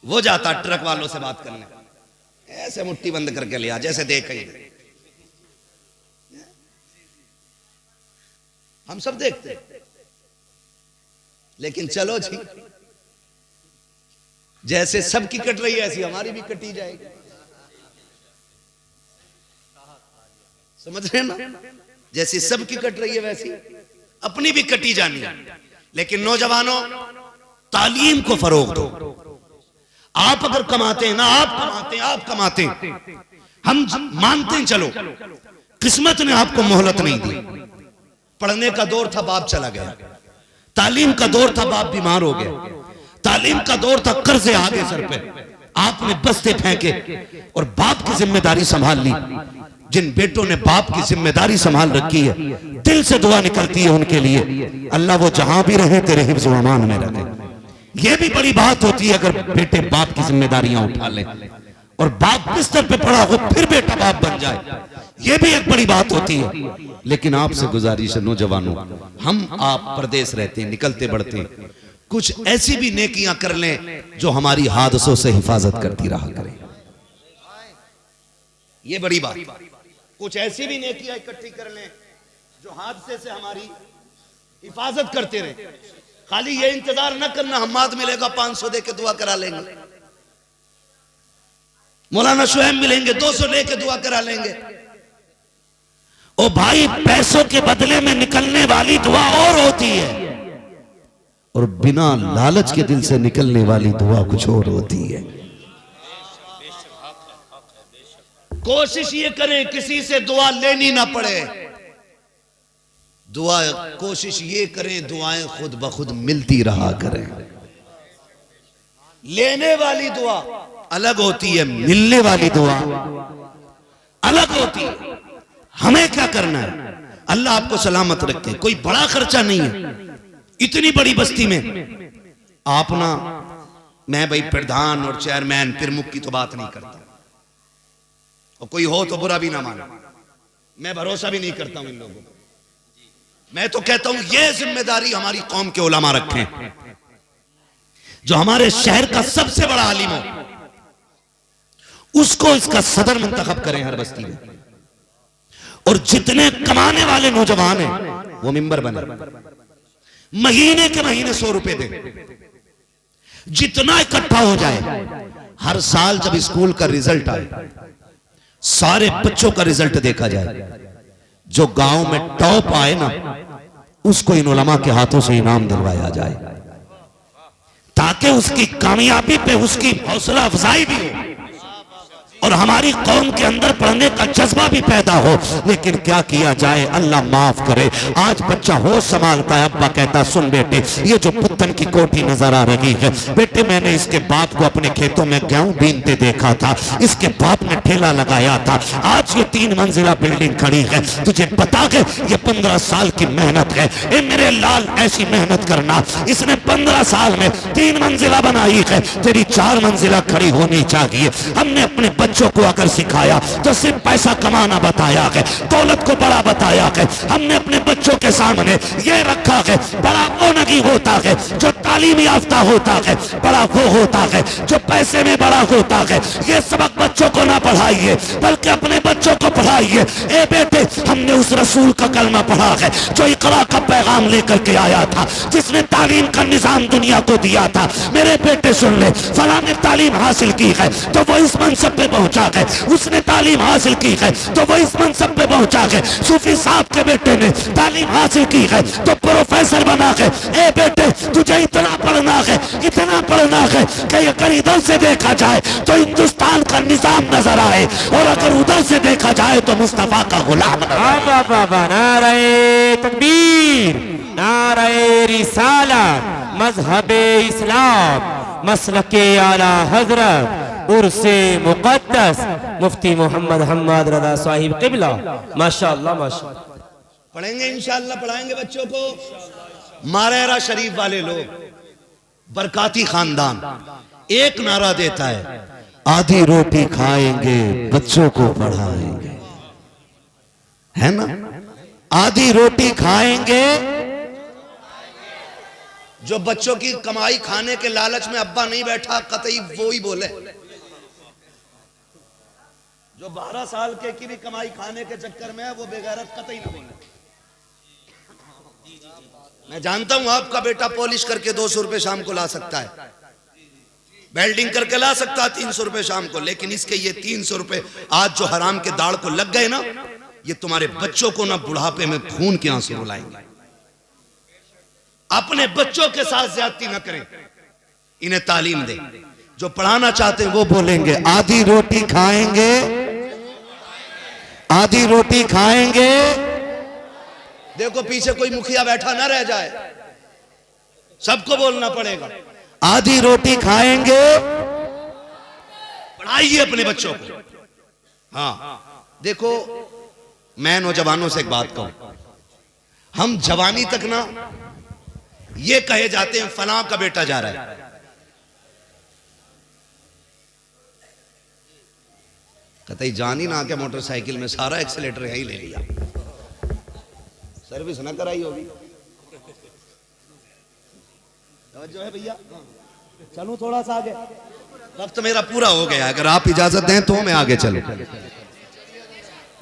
वो जाता ट्रक वालों से बात करने, ऐसे मुट्ठी बंद करके लिया जैसे देख ही। हम सब देखते, लेकिन चलो जी, जैसे सबकी कट रही है ऐसी हमारी भी कटी जाएगी। समझ रहे हैं ना? जैसे सबकी कट रही है वैसी अपनी भी कटी जानी है। लेकिन नौजवानों, तालीम को फरोग दो। आप अगर कमाते हैं ना, आप कमाते हैं, हम मानते हैं, चलो किस्मत ने आपको मोहलत नहीं दी। पढ़ने का दौर था, बाप चला गया, तालीम का दौर था, बाप बीमार हो गया, तालीम का दौर था, कर्जे आ गए सर पे, आपने बस्ते फेंके और बाप की जिम्मेदारी संभाल ली। जिन बेटों ने बाप की जिम्मेदारी संभाल रखी है, दिल से दुआ निकलती है उनके लिए, अल्लाह वो जहां भी रहे तेरे हिफ्ज़ व अमान में रखे। ये भी बड़ी बात होती है अगर बेटे बाप की जिम्मेदारियां उठा ले, और बाप बिस्तर पे पड़ा हो फिर बेटा बाप बन जाए, ये भी एक बड़ी बात होती है। लेकिन आपसे गुजारिश है नौजवानों, हम आप परदेश रहते हैं, निकलते बढ़ते हैं, कुछ ऐसी भी नेकियां कर लें जो हमारी हादसों से हिफाजत करती रहा करें। ये बड़ी बात, कुछ ऐसी भी नेकियां इकट्ठी कर लें जो हादसे से हमारी हिफाजत करते रहे। खाली ये इंतजार न करना हम्माद मिलेगा 500 दे के दुआ करा लेंगे, मौलाना शुएब मिलेंगे 200 दे के दुआ करा लेंगे। ओ भाई, पैसों के बदले में निकलने वाली दुआ और होती है, और बिना लालच के दिल से निकलने वाली दुआ कुछ और होती है। कोशिश ये करें किसी से दुआ लेनी ना पड़े, दुआ कोशिश ये करें दुआएं खुद ब खुद मिलती रहा करें। लेने वाली दुआ अलग होती है, मिलने वाली दुआ अलग होती है। हमें क्या करना है? अल्लाह आपको सलामत रखे, कोई बड़ा खर्चा नहीं है। इतनी बड़ी बस्ती में आप ना मैं भाई प्रधान और चेयरमैन प्रमुख की तो बात नहीं करता, और कोई हो तो बुरा भी ना माना, मैं भरोसा भी नहीं करता हूं इन लोगों को। मैं तो कहता हूं ये जिम्मेदारी हमारी कौम के उलमा रखें, जो हमारे शहर का सबसे बड़ा आलिम हो उसको इसका सदर मुंतखब करें हर बस्ती में, और जितने कमाने वाले नौजवान हैं वो मिंबर बने, महीने के महीने 100 रुपए दे, जितना इकट्ठा हो जाए। हर साल जब स्कूल का रिजल्ट आए सारे बच्चों का रिजल्ट देखा जाए, जो गांव में टॉप आए ना उसको इन उलमा के हाथों से इनाम दिलवाया जाए, ताकि उसकी कामयाबी पे उसकी हौसला अफजाई भी हो और हमारी कौम के अंदर पढ़ने का जज्बा भी पैदा हो। लेकिन क्या किया जाए, अल्लाह माफ करे, आज बच्चा होश संभालता है, अब्बा कहता सुन बेटे ये जो पुत्तन की कोठी नजर आ रही है, बेटे मैंने इसके बाप को अपने खेतों में गेहूं बीनते देखा था, इसके बाप ने ठेला लगाया था, आज ये 3 मंजिला बिल्डिंग खड़ी है, तुझे बता के ये 15 साल की मेहनत है। ए मेरे लाल ऐसी मेहनत करना, इसने 15 साल में 3 मंजिला बनाई है, तेरी 4 मंजिला खड़ी होनी चाहिए। हमने अपने बच्चों को अगर सिखाया तो सिर्फ पैसा कमाना बताया है, दौलत को बड़ा बताया है। हमने अपने बच्चों के सामने ये रखा है, बड़ा वो नहीं होता है जो तालीम याफ्ता होता है, बड़ा वो होता है जो पैसे में बड़ा होता है। ये सबक बच्चों को ना पढ़ाइए बल्कि अपने बच्चों को पढ़ाइए। ए बेटे हमने उस रसूल का कलमा पढ़ा है जो इकरा का पैगाम लेकर के आया था, जिसने तालीम का निजाम दुनिया को दिया था। मेरे बेटे सुन ले, फलां ने तालीम हासिल की है तो वो इस मनसब पे पहुंचा है, उसने तालीम हासिल की है तो वो इस मनसब पे पहुंचा है। सूफी साहब के बेटे ने तालीम हासिल की है तो प्रोफेसर बना है। ए बेटे तुझे इतना पढ़ना है, इतना पढ़ना है कि अगर इधर से देखा जाए तो हिंदुस्तान का निजाम नजर आए, और अगर उधर से देखा जाए तो मुस्तफा का गुलाम। नारे तकबीर, नारे रिसालत, मजहबे इस्लाम, मसलके आला हजरत, उर्से मुक़द्दस मुफ्ती मोहम्मद हम्मद रज़ा साहिब क़िबला। माशाअल्लाह माशाअल्लाह। पढ़ेंगे इंशाअल्लाह, पढ़ाएंगे बच्चों को। मारेरा शरीफ वाले लोग, बरकाती खानदान, एक नारा देता है, आधी रोटी खाएंगे बच्चों को पढ़ाएंगे, है ना? आधी रोटी खाएंगे, जो बच्चों की कमाई खाने के लालच में अब्बा नहीं बैठा कतई वो ही बोले, जो 12 साल के की भी कमाई खाने के चक्कर में है वो बेगैरत कतई ना बोले। मैं जानता हूं आपका बेटा पॉलिश करके 200 रुपए शाम को ला सकता है, वेल्डिंग करके ला सकता है 300 रुपए शाम को, लेकिन इसके ये 300 रुपए आज जो हराम के दाढ़ को लग गए ना, ये तुम्हारे बच्चों को ना बुढ़ापे में खून के आंसू रुलाएंगे। अपने बच्चों के साथ ज्यादती न करें, इन्हें तालीम दें। जो पढ़ाना चाहते हैं वो बोलेंगे आधी रोटी खाएंगे, आधी रोटी खाएंगे। देखो पीछे कोई मुखिया बैठा ना रह जाए, सबको बोलना पड़ेगा आधी रोटी खाएंगे। पढ़ाइए अपने बच्चों को। हाँ देखो, मैं नौजवानों से एक बात कहूं, हम जवानी तक ना ये कहे जाते हैं फलां का बेटा जा रहा है, कतई जान ही ना के मोटरसाइकिल में सारा एक्सीलेटर यही ले लिया, सर्विस ना कराई होगी। जो है भैया चलूं थोड़ा सा आगे, वक्त मेरा पूरा हो गया, अगर आप इजाजत दें तो मैं आगे चलूं।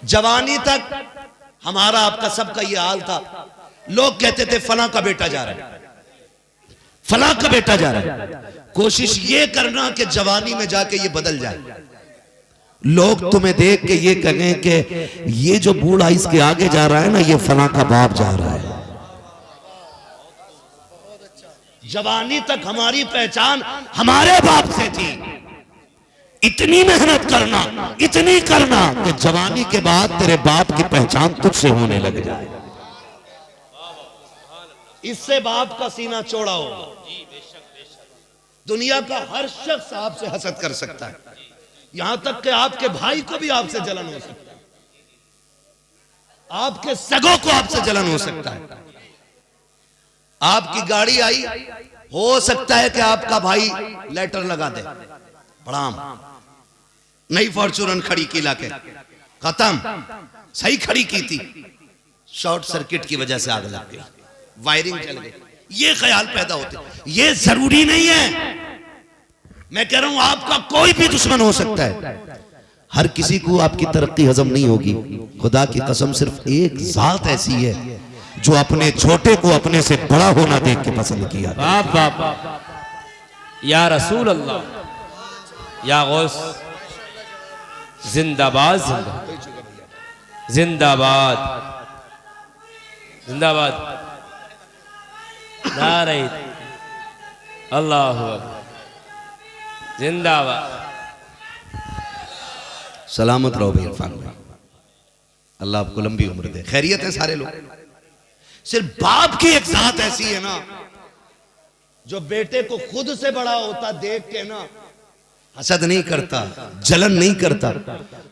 जवानी तक हमारा आपका सबका ये हाल था, लोग कहते थे फलां का बेटा जा रहा है, फलां का बेटा जा रहा है। कोशिश ये करना कि जवानी में जाके ये बदल जाए, लोग तुम्हें देख के ये कहें कि ये जो बूढ़ा इसके आगे जा रहा है ना, ये फलां का बाप जा रहा है। जवानी तक हमारी पहचान हमारे बाप से थी। इतनी मेहनत करना, इतनी करना कि जवानी के बाद तेरे बाप की पहचान तुझसे होने लग जाए, इससे बाप का सीना चौड़ा होगा। दुनिया का हर शख्स आपसे हसद कर सकता है, यहां तक कि आपके भाई को भी आपसे जलन हो सकता है, आपके सगों को आपसे जलन हो सकता है। आपकी गाड़ी आई, हो सकता है कि आपका भाई लेटर लगा दे, प्रणाम, नई फॉर्च्यूनर खड़ी की लाके, खत्म, सही खड़ी की थी, शॉर्ट सर्किट की वजह से आग लग गई, वायरिंग जल गई। ये ख्याल पैदा होते, ये जरूरी नहीं है। मैं कह रहा हूं आपका कोई भी दुश्मन हो सकता है, हर किसी को आपकी तरक्की हजम नहीं होगी। खुदा की कसम सिर्फ एक जात ऐसी है जो अपने छोटे को अपने से बड़ा होना देख के पसंद किया। बाप बाप बाप, या रसूल अल्लाह, या गौस, जिंदाबाद जिंदाबाद जिंदाबाद जिंदाबाद, नारे अल्लाह अकबर, जिंदाबाद। सलामत रहो भाई इरफान भाई, अल्लाह आपको लंबी उम्र दे। खैरियत है सारे लोग, सिर्फ बाप की एक जात ऐसी है ना जो बेटे को खुद से बड़ा होता देख के ना हसद नहीं करता, जलन नहीं करता,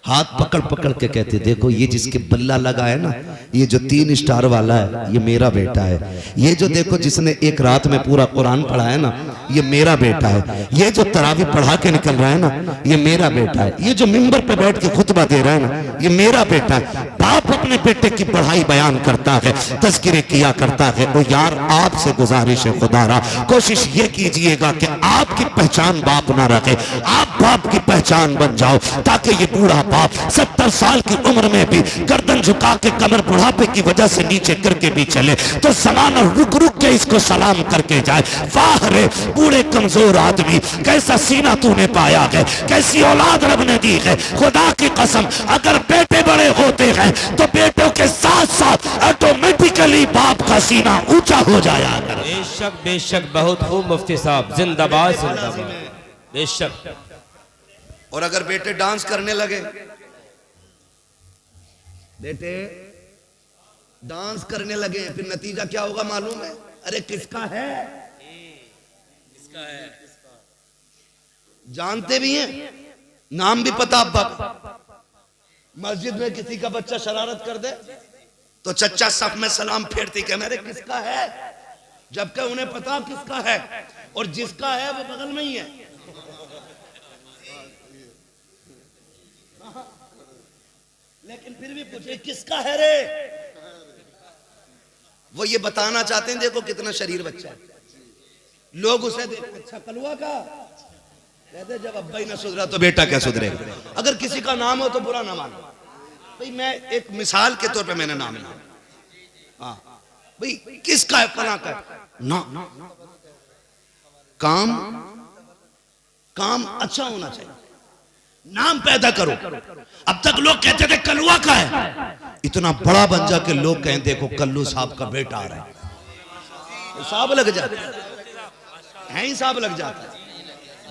हाथ पकड़ पकड़ के कहते देखो ये जिसके बल्ला लगा है ना, ये जो 3 स्टार वाला है ये मेरा बेटा है, ये जो देखो जिसने एक रात में पूरा कुरान पढ़ा है ना ये मेरा बेटा है, ये जो तरावी पढ़ा के निकल रहा है ना ये मेरा बेटा है, ये जो मिंबर पे बैठ के खुतबा दे रहा है ना ये मेरा बेटा है। बाप अपने बेटे की पढ़ाई बयान करता है, तज़किरे किया करता है। तो यार आपसे गुजारिश है खुदारा, कोशिश ये कीजिएगा कि आपकी पहचान बाप ना रखे, आप बाप की पहचान बन जाओ, ताकि ये बूढ़ा बाप 70 साल की उम्र में भी गर्दन झुका के कमर बुढ़ापे की वजह से नीचे करके भी चले तो जमाना रुक रुक के इसको सलाम करके जाए, वाह रे बूढ़े कमजोर आदमी, कैसा सीना तूने पाया है, कैसी औलाद रब ने दी है। खुदा की कसम अगर बेटे बड़े होते हैं तो बेटों के साथ साथ ऑटोमेटिकली बाप का सीना ऊंचा हो जाया। बेशक बेशक, बहुत खूब मुफ्ती साहब, जिंदाबाद जिंदाबाद, बेशक। और अगर बेटे डांस करने लगे, बेटे डांस करने लगे फिर नतीजा क्या होगा मालूम है? अरे किसका है, किसका है जानते भी हैं, नाम भी पता। अब मस्जिद में किसी का बच्चा शरारत कर दे तो चच्चा सफ में सलाम फेरती कि मेरे किसका है, जबकि उन्हें पता किसका है, और जिसका है वो बगल में ही है। लेकिन फिर भी पूछे किसका है रे, वो ये बताना चाहते हैं देखो कितना शरीर बच्चा है। लोग उसे देखते अच्छा कलुआ का कहते, जब अब्बा ही ना सुधरा तो बेटा क्या सुधरेगा। अगर किसी का नाम हो तो बुरा ना मानो भाई, मैं एक मिसाल के तौर पे मैंने नाम लिया, हाँ भाई किसका है, फला का ना, काम अच्छा होना चाहिए, नाम पैदा करो। अब तक लोग कहते थे कलुआ का है, इतना बड़ा बन जा के लोग कहें देखो कल्लू साहब का बेटा आ रहा है, हिसाब लग जाता है, हिसाब लग जाता है।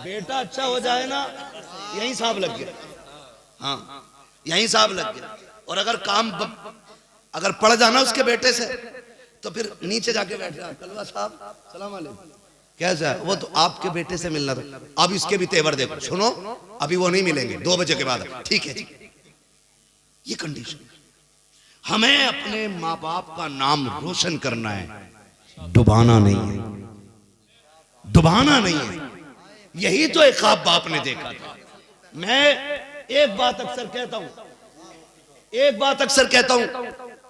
बेटा अच्छा हो जाए ना यही हिसाब लग गया, हाँ यही हिसाब लग गया। और अगर काम अगर पड़ जाना उसके बेटे से तो फिर नीचे जाके बैठ जाए, कलुआ साहब सलाम अलैकुम, कैसा है? वो तो आपके बेटे से मिलना था, अब इसके भी तेवर देखो, सुनो अभी वो नहीं मिलेंगे 2 बजे के बाद, ठीक है जी। ये कंडीशन, हमें अपने माँ बाप का नाम रोशन करना है, डुबाना नहीं है, डुबाना नहीं है। यही तो एक ख्वाब बाप ने देखा था। मैं एक बात अक्सर कहता हूं,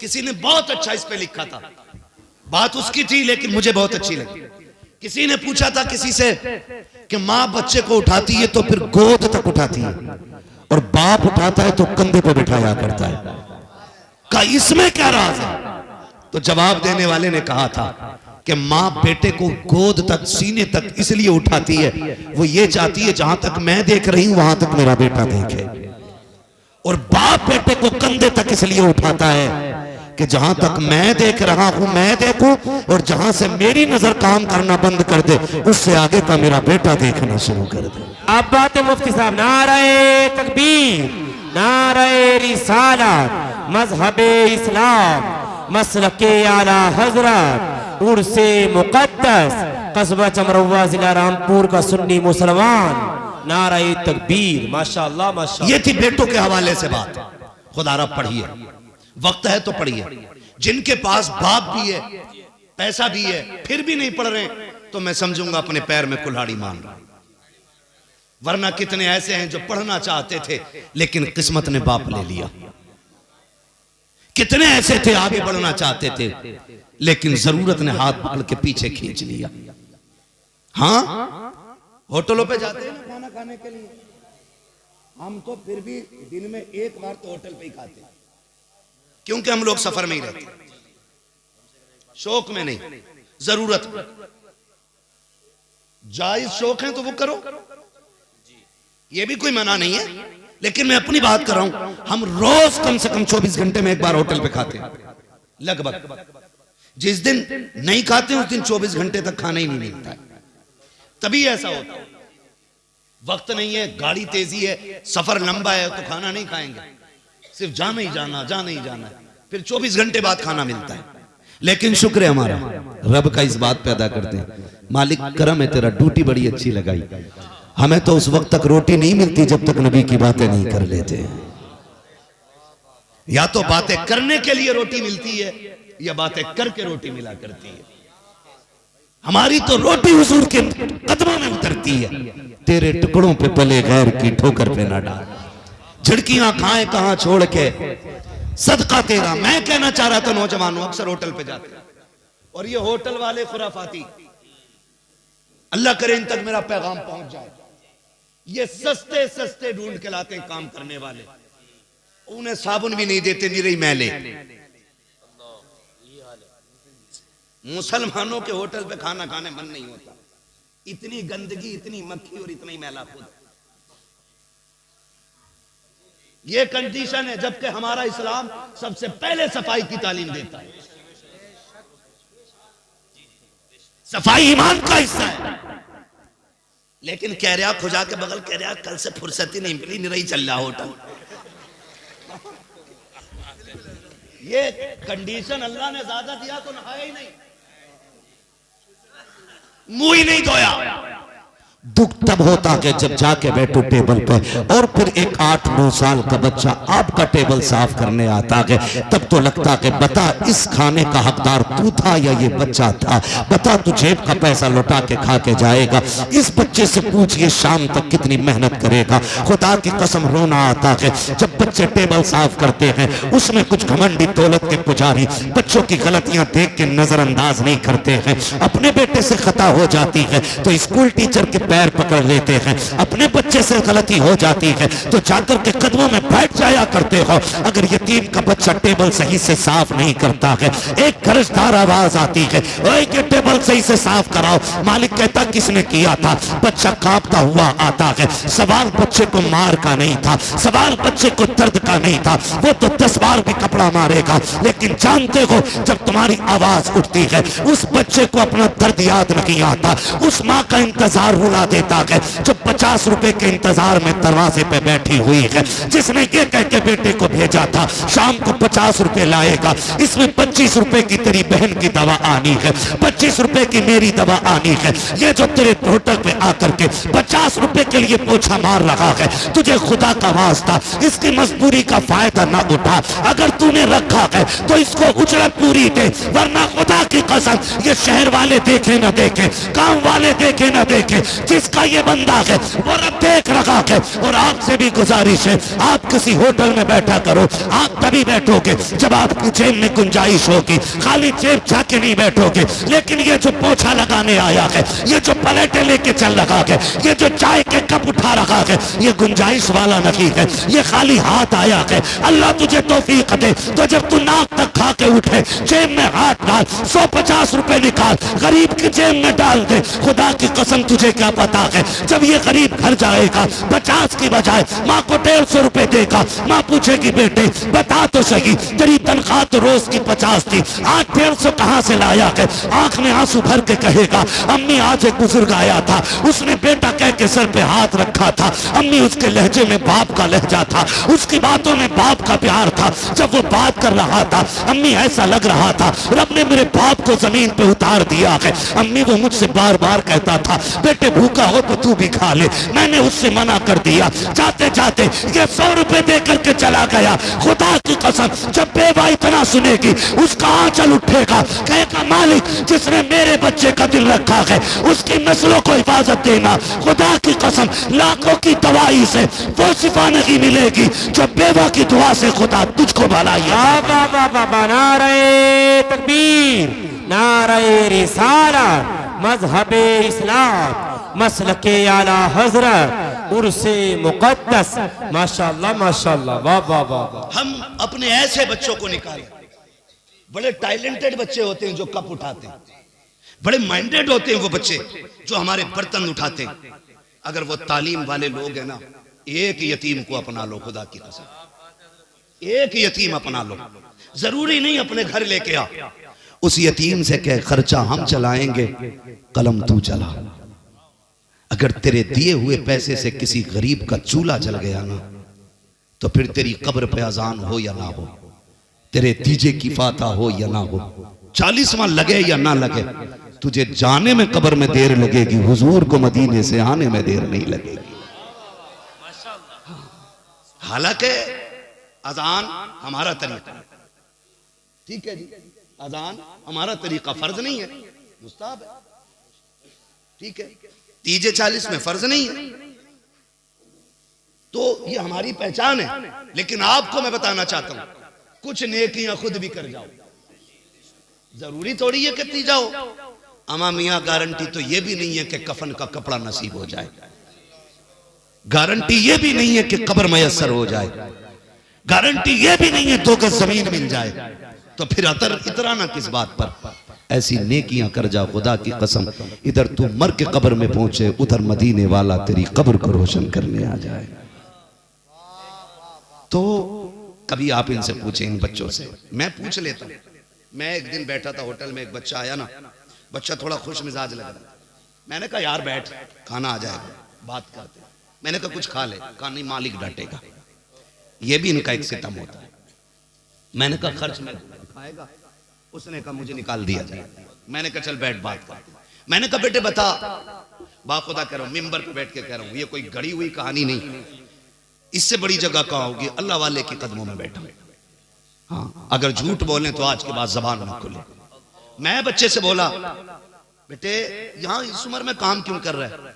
किसी ने बहुत अच्छा इस पे लिखा था, बात उसकी थी लेकिन मुझे बहुत अच्छी लगी। किसी ने पूछा था किसी से कि माँ बच्चे को उठाती है तो फिर गोद तक उठाती है और बाप उठाता है तो कंधे पे बिठाया करता है, का इसमें क्या राज है? तो जवाब देने वाले ने कहा था कि माँ बेटे को गोद तक सीने तक इसलिए उठाती है, वो ये चाहती है जहां तक मैं देख रही हूं वहां तक मेरा बेटा देखे, और बाप बेटे को कंधे तक इसलिए उठाता है कि जहां तक मैं देख रहा हूं मैं देखूं, और जहां से मेरी नजर काम करना बंद कर दे उससे आगे का मेरा बेटा देखना शुरू कर दे। अब बात है मुफ्ती साहब, नारे तकबीर, नारे रिसालत, मजहबे इस्लाम, मसलके आला हजरत, उर्से मुकद्दस, कस्बा चमरवा जिला रामपुर का सुन्नी मुसलमान, नारे तकबीर, माशाअल्लाह माशाअल्लाह। ये थी बेटों के हवाले से बात। खुदारा पढ़िए, वक्त है तो पढ़िए। जिनके पास बाप भी है पैसा भी है फिर भी नहीं पढ़ रहे तो मैं समझूंगा अपने पैर में कुल्हाड़ी मान रहा। वरना कितने ऐसे हैं जो पढ़ना चाहते थे लेकिन किस्मत ने बाप ले लिया। कितने ऐसे थे आगे बढ़ना चाहते थे लेकिन जरूरत ने हाथ पकड़ के पीछे खींच लिया। हाँ, होटलों पे जाते हैं ना खाना खाने के लिए, हम तो फिर भी दिन में एक बार तो होटल पे ही खाते हैं, क्योंकि हम लोग सफर में ही रहते हैं, शौक में नहीं, जरूरत में। जायज शौक है तो वो करो, ये भी कोई मना नहीं है, लेकिन मैं अपनी बात कर रहा हूं। हम रोज कम से कम 24 घंटे में एक बार होटल पे खाते हैं लगभग। जिस दिन नहीं खाते उस दिन 24 घंटे तक खाना ही नहीं मिलता है। तभी ऐसा होता है, वक्त नहीं है, गाड़ी तेजी है, सफर लंबा है, तो खाना नहीं खाएंगे, सिर्फ जाना ही जाना, जाना ही जाना है, फिर 24 घंटे बाद खाना मिलता है। लेकिन शुक्र है हमारा, रब का इस बात पे अदा करते हैं, मालिक करम है तेरा, ड्यूटी बड़ी अच्छी लगाई। हमें तो उस वक्त तक रोटी नहीं मिलती जब तक नबी की बातें नहीं कर लेते। या तो बातें करने के लिए रोटी मिलती है या बातें करके रोटी मिला करती है। हमारी तो रोटी हुजूर के कदमों में उतरती है। तेरे टुकड़ों पे पले गैर की ठोकर पे ना डाल, झिड़कियां खाए कहां छोड़ के सदका तेरा। मैं कहना चाह रहा था नौजवानों, अक्सर होटल पे जाते हैं और ये होटल वाले खुराफाती, अल्लाह करे इन तक मेरा पैगाम पहुंच जाए, ये सस्ते सस्ते ढूंढ के लाते हैं काम करने वाले, उन्हें साबुन भी नहीं देते, निरी मैले। मुसलमानों के होटल पे खाना खाने मन नहीं होता, इतनी गंदगी, इतनी मक्खी और इतनी मैला खुद। ये कंडीशन है, जबकि हमारा इस्लाम सबसे पहले सफाई की तालीम देता है। सफाई ईमान का हिस्सा है। लेकिन कह रहा खुजा के बगल, कह रहा कल से फुर्सत ही नहीं मिली, नहीं चल रहा होटल। ये कंडीशन अल्लाह ने ज्यादा दिया तो नहाया ही नहीं, मुंह ही नहीं धोया। दुख तब होता है जब जाके बैठो टेबल पे और फिर एक 8-9 साल का बच्चा आपका टेबल साफ करने आता है, तब तो लगता है बता इस खाने का हकदार तू था या ये बच्चा था, बता तू जेब का पैसा लौटा के खा के जाएगा। इस बच्चे से पूछिए शाम तक कितनी मेहनत करेगा। खुदा की कसम रोना आता है जब बच्चे टेबल साफ करते हैं, उसमें कुछ घमंडी दौलत के पुजारी बच्चों की गलतियां देख के नजरअंदाज नहीं करते हैं। अपने बेटे से खता हो जाती है तो स्कूल टीचर के पैर पकड़ लेते हैं, अपने बच्चे से गलती हो जाती है तो जाकर के कदमों में बैठ जाया करते हो। अगर यतीम का बच्चा टेबल सही से साफ नहीं करता है, एक गरजदार आवाज आती है, ओए ये टेबल सही से साफ कराओ। मालिक कहता किसने किया था? बच्चा कांपता हुआ आता है। सवाल बच्चे को मार का नहीं था, सवाल बच्चे को दर्द का नहीं था, वो तो 10 बार भी कपड़ा मारेगा। लेकिन जानते हो जब तुम्हारी आवाज उठती है उस बच्चे को अपना दर्द याद नहीं आता। उस माँ का इंतजार रुला देता है जो 50 रुपए के इंतजार में दरवाजे पे बैठी हुई है, जिसने ये कह के बेटे को भेजा था शाम को 50 रुपए लाएगा, इसमें 25 रुपए की तेरी बहन की दवा आनी है, 25 रुपए की मेरी दवा आनी है। ये जो तेरे होटल पे आकर के 50 रुपए के लिए पोछा मार रहा है, तुझे खुदा का वास्ता इसकी मजबूरी का फायदा ना उठा। अगर तूने रखा है तो इसको उजरत पूरी दे, वरना खुदा की कसम ये शहर वाले देखे ना देखे, गांव वाले देखे ना देखे, जिसका ये बंदा है वो रब देख रखा है। और आपसे भी गुजारिश है, आप किसी होटल में बैठा करो, आप तभी बैठोगे जब आपकी जेब में गुंजाइश होगी, खाली जेब जाके नहीं बैठोगे। लेकिन ये जो पोछा लगाने आया है, ये जो प्लेटें लेके चल रहा है, ये जो चाय के कप उठा रहा है, ये गुंजाइश वाला नहीं है, ये खाली हाथ आया है। अल्लाह तुझे तौफीक दे तो जब तू नाक तक खा के उठे जेब में हाथ डाल, 150 रुपए निकाल गरीब की जेब में डाल दे। खुदा की कसम तुझे क्या पता है जब ये गरीब घर जाएगा 50 की बजाय माँ को 150 रुपए देगा, माँ पूछेगी बेटे बता तो सही तेरी तनख्वाह तो रोज की 50 थी, आज 150 कहाँ से लाया है? आंख में आंसू भर के कहेगा अम्मी आज एक बुजुर्ग आया था, उसने बेटा कह के सर पे हाथ रखा था। अम्मी उसके लहजे में बाप का लहजा था, उसकी बातों में बाप का प्यार था। जब वो बात कर रहा था अम्मी ऐसा लग रहा था रब ने मेरे बाप को जमीन पे उतार दिया है। अम्मी वो मुझसे बार बार कहता था बेटे भूखा हो तो तू भी खा ले, मैंने उससे मना कर दिया। जाते जाते ये 100 रुपए दे करके चला गया। खुदा की कसम जब बेवा इतना सुनेगी उसका आंचल उठेगा, कहेगा मालिक जिसने मेरे बच्चे का दिल रखा है उसकी नस्लों को हिफाजत देना। खुदा की कसम लाखों की दवाई से वो शिफा नहीं मिलेगी जो बेवा की दुआ से खुदा तुझको भलाई। नारे तकबीर, नारे रिसालत, मजहबे इस्लाम, मसलके आला हजरत, उर्से मुकद्दस। माशाअल्लाह माशाअल्लाह, वाह वाह वाह। हम अपने ऐसे बच्चों को निकालें, बड़े टैलेंटेड बच्चे होते हैं जो कप उठाते हैं, बड़े माइंडेड होते हैं वो बच्चे जो हमारे बर्तन उठाते हैं। अगर वो तालीम वाले लोग हैं ना, एक यतीम को अपना लो, खुदा की कसम एक यतीम अपना लो। जरूरी नहीं अपने घर लेके आ, उस यतीम से कह खर्चा हम चलाएंगे, कलम तू चला। अगर तेरे दिए हुए पैसे से किसी गरीब का चूल्हा जल गया ना, तो फिर तेरी कब्र पे अजान हो या ना हो, तेरे तीजे की फाता हो या ना हो, 40वां लगे या ना लगे, तुझे जाने में कब्र में देर लगेगी, हुजूर को मदीने से आने में देर नहीं लगेगी। हालांकि अजान हमारा तरीका, ठीक है जी, अजान हमारा तरीका फर्ज नहीं है, मुस्ताहब है, ठीक है। तीजे 40 में फर्ज नहीं है, तो ये हमारी पहचान है। लेकिन आपको मैं बताना चाहता हूं, कुछ नेकियां खुद भी कर जाओ, जरूरी थोड़ी है कि ती जाओ। अमा मियां गारंटी तो ये भी नहीं है कि कफन का कपड़ा नसीब हो जाए, गारंटी ये भी नहीं है कि कब्र मयसर हो जाए, गारंटी ये भी नहीं है 2 गज जमीन मिल जाए। तो फिर इतराना किस बात पर? ऐसी नेकियां कर जा, खुदा की कसम इधर तू मर के कब्र में पहुंचे, उधर मदीने वाला तेरी कब्र को रोशन करने आ जाए। तो कभी आप इनसे पूछें, इन बच्चों से, मैं पूछ लेता हूं। मैं एक दिन बैठा था होटल में, एक बच्चा आया ना, बच्चा थोड़ा खुश मिजाज लग रहा। मैंने कहा यार बैठ, खाना आ जाएगा, बात करते। मैंने कहा कुछ खा ले, कहा नहीं मालिक डांटेगा। ये भी इनका एक सितम होता है। मैंने कहा खर्च में खाएगा, उसने कहा मुझे निकाल दिया जाए। मैंने कहा चल बैठ बात कर। मैंने कहा बेटे बता, बाखुदा कह रहा हूं, मिंबर पे बैठ के कह रहा हूं, ये कोई गढ़ी हुई कहानी नहीं, इससे बड़ी जगह कहाँ होगी, अल्लाह वाले के कदमों में बैठा। हाँ, अगर झूठ बोले तो आज के बाद जबान ना खुले। मैं बच्चे से बोला बेटे यहां इस उम्र में काम क्यों कर रहा है,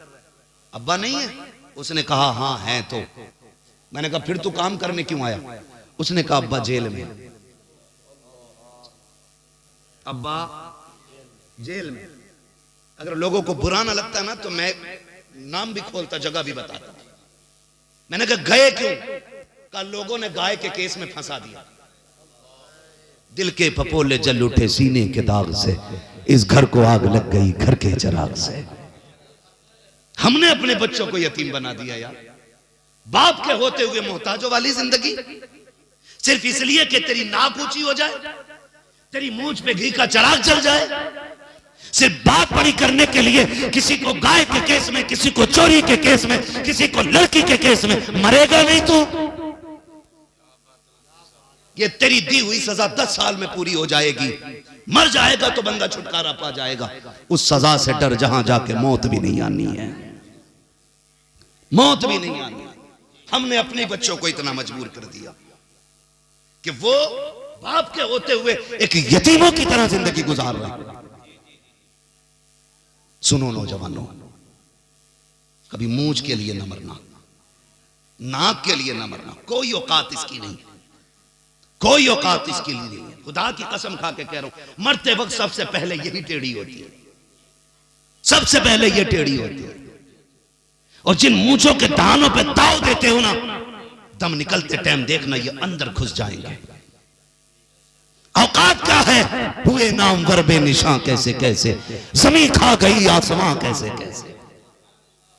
अब्बा नहीं है? उसने कहा हाँ है। तो मैंने कहा फिर तू काम करने क्यों आया? उसने कहा अब्बा जेल में। अब्बा जेल में। अगर लोगों को बुरा ना लगता ना तो मैं नाम भी खोलता, जगह भी बताता। मैंने कहा गए क्यों? कहा लोगों ने गाय के केस में फंसा दिया। दिल के पपोले जल उठे सीने के दाग से, इस घर को आग लग गई घर के चिराग से। हमने अपने बच्चों को यतीम बना दिया यार। बाप के होते हुए मोहताजों वाली जिंदगी, सिर्फ इसलिए कि तेरी नाक ऊंची हो जाए, तेरी मूंछ पे घी का चिराग जल जाए, सिर्फ बात बड़ी करने के लिए किसी को गाय के केस में, किसी को चोरी के केस में, किसी को लड़की के केस में। मरेगा नहीं तू, ये तेरी दी हुई सजा 10 साल में पूरी हो जाएगी। मर जाएगा तो बंदा छुटकारा पा जाएगा। उस सजा से डर जहां जाके मौत भी नहीं आनी है, मौत भी नहीं आनी। हमने अपने बच्चों को इतना मजबूर कर दिया कि वो बाप के होते हुए एक यतीमों की तरह जिंदगी गुजार रहे हैं। सुनो नौजवानों, कभी मूंछ के लिए न मरना, नाक के लिए न मरना, कोई औकात इसकी नहीं, कोई औकात इसके लिए नहीं है। खुदा की कसम खा के कह रहा हूं, मरते वक्त सबसे पहले यही टेढ़ी होती है, सबसे पहले ये टेढ़ी होती है। और जिन मूंछों के दानों पे दाव देते हो ना, दम निकलते टाइम देखना ये अंदर घुस जाएंगे। औकात क्या है, हुए नाम वर बेनिशां कैसे कैसे, जमीन खा गई आसमां कैसे कैसे।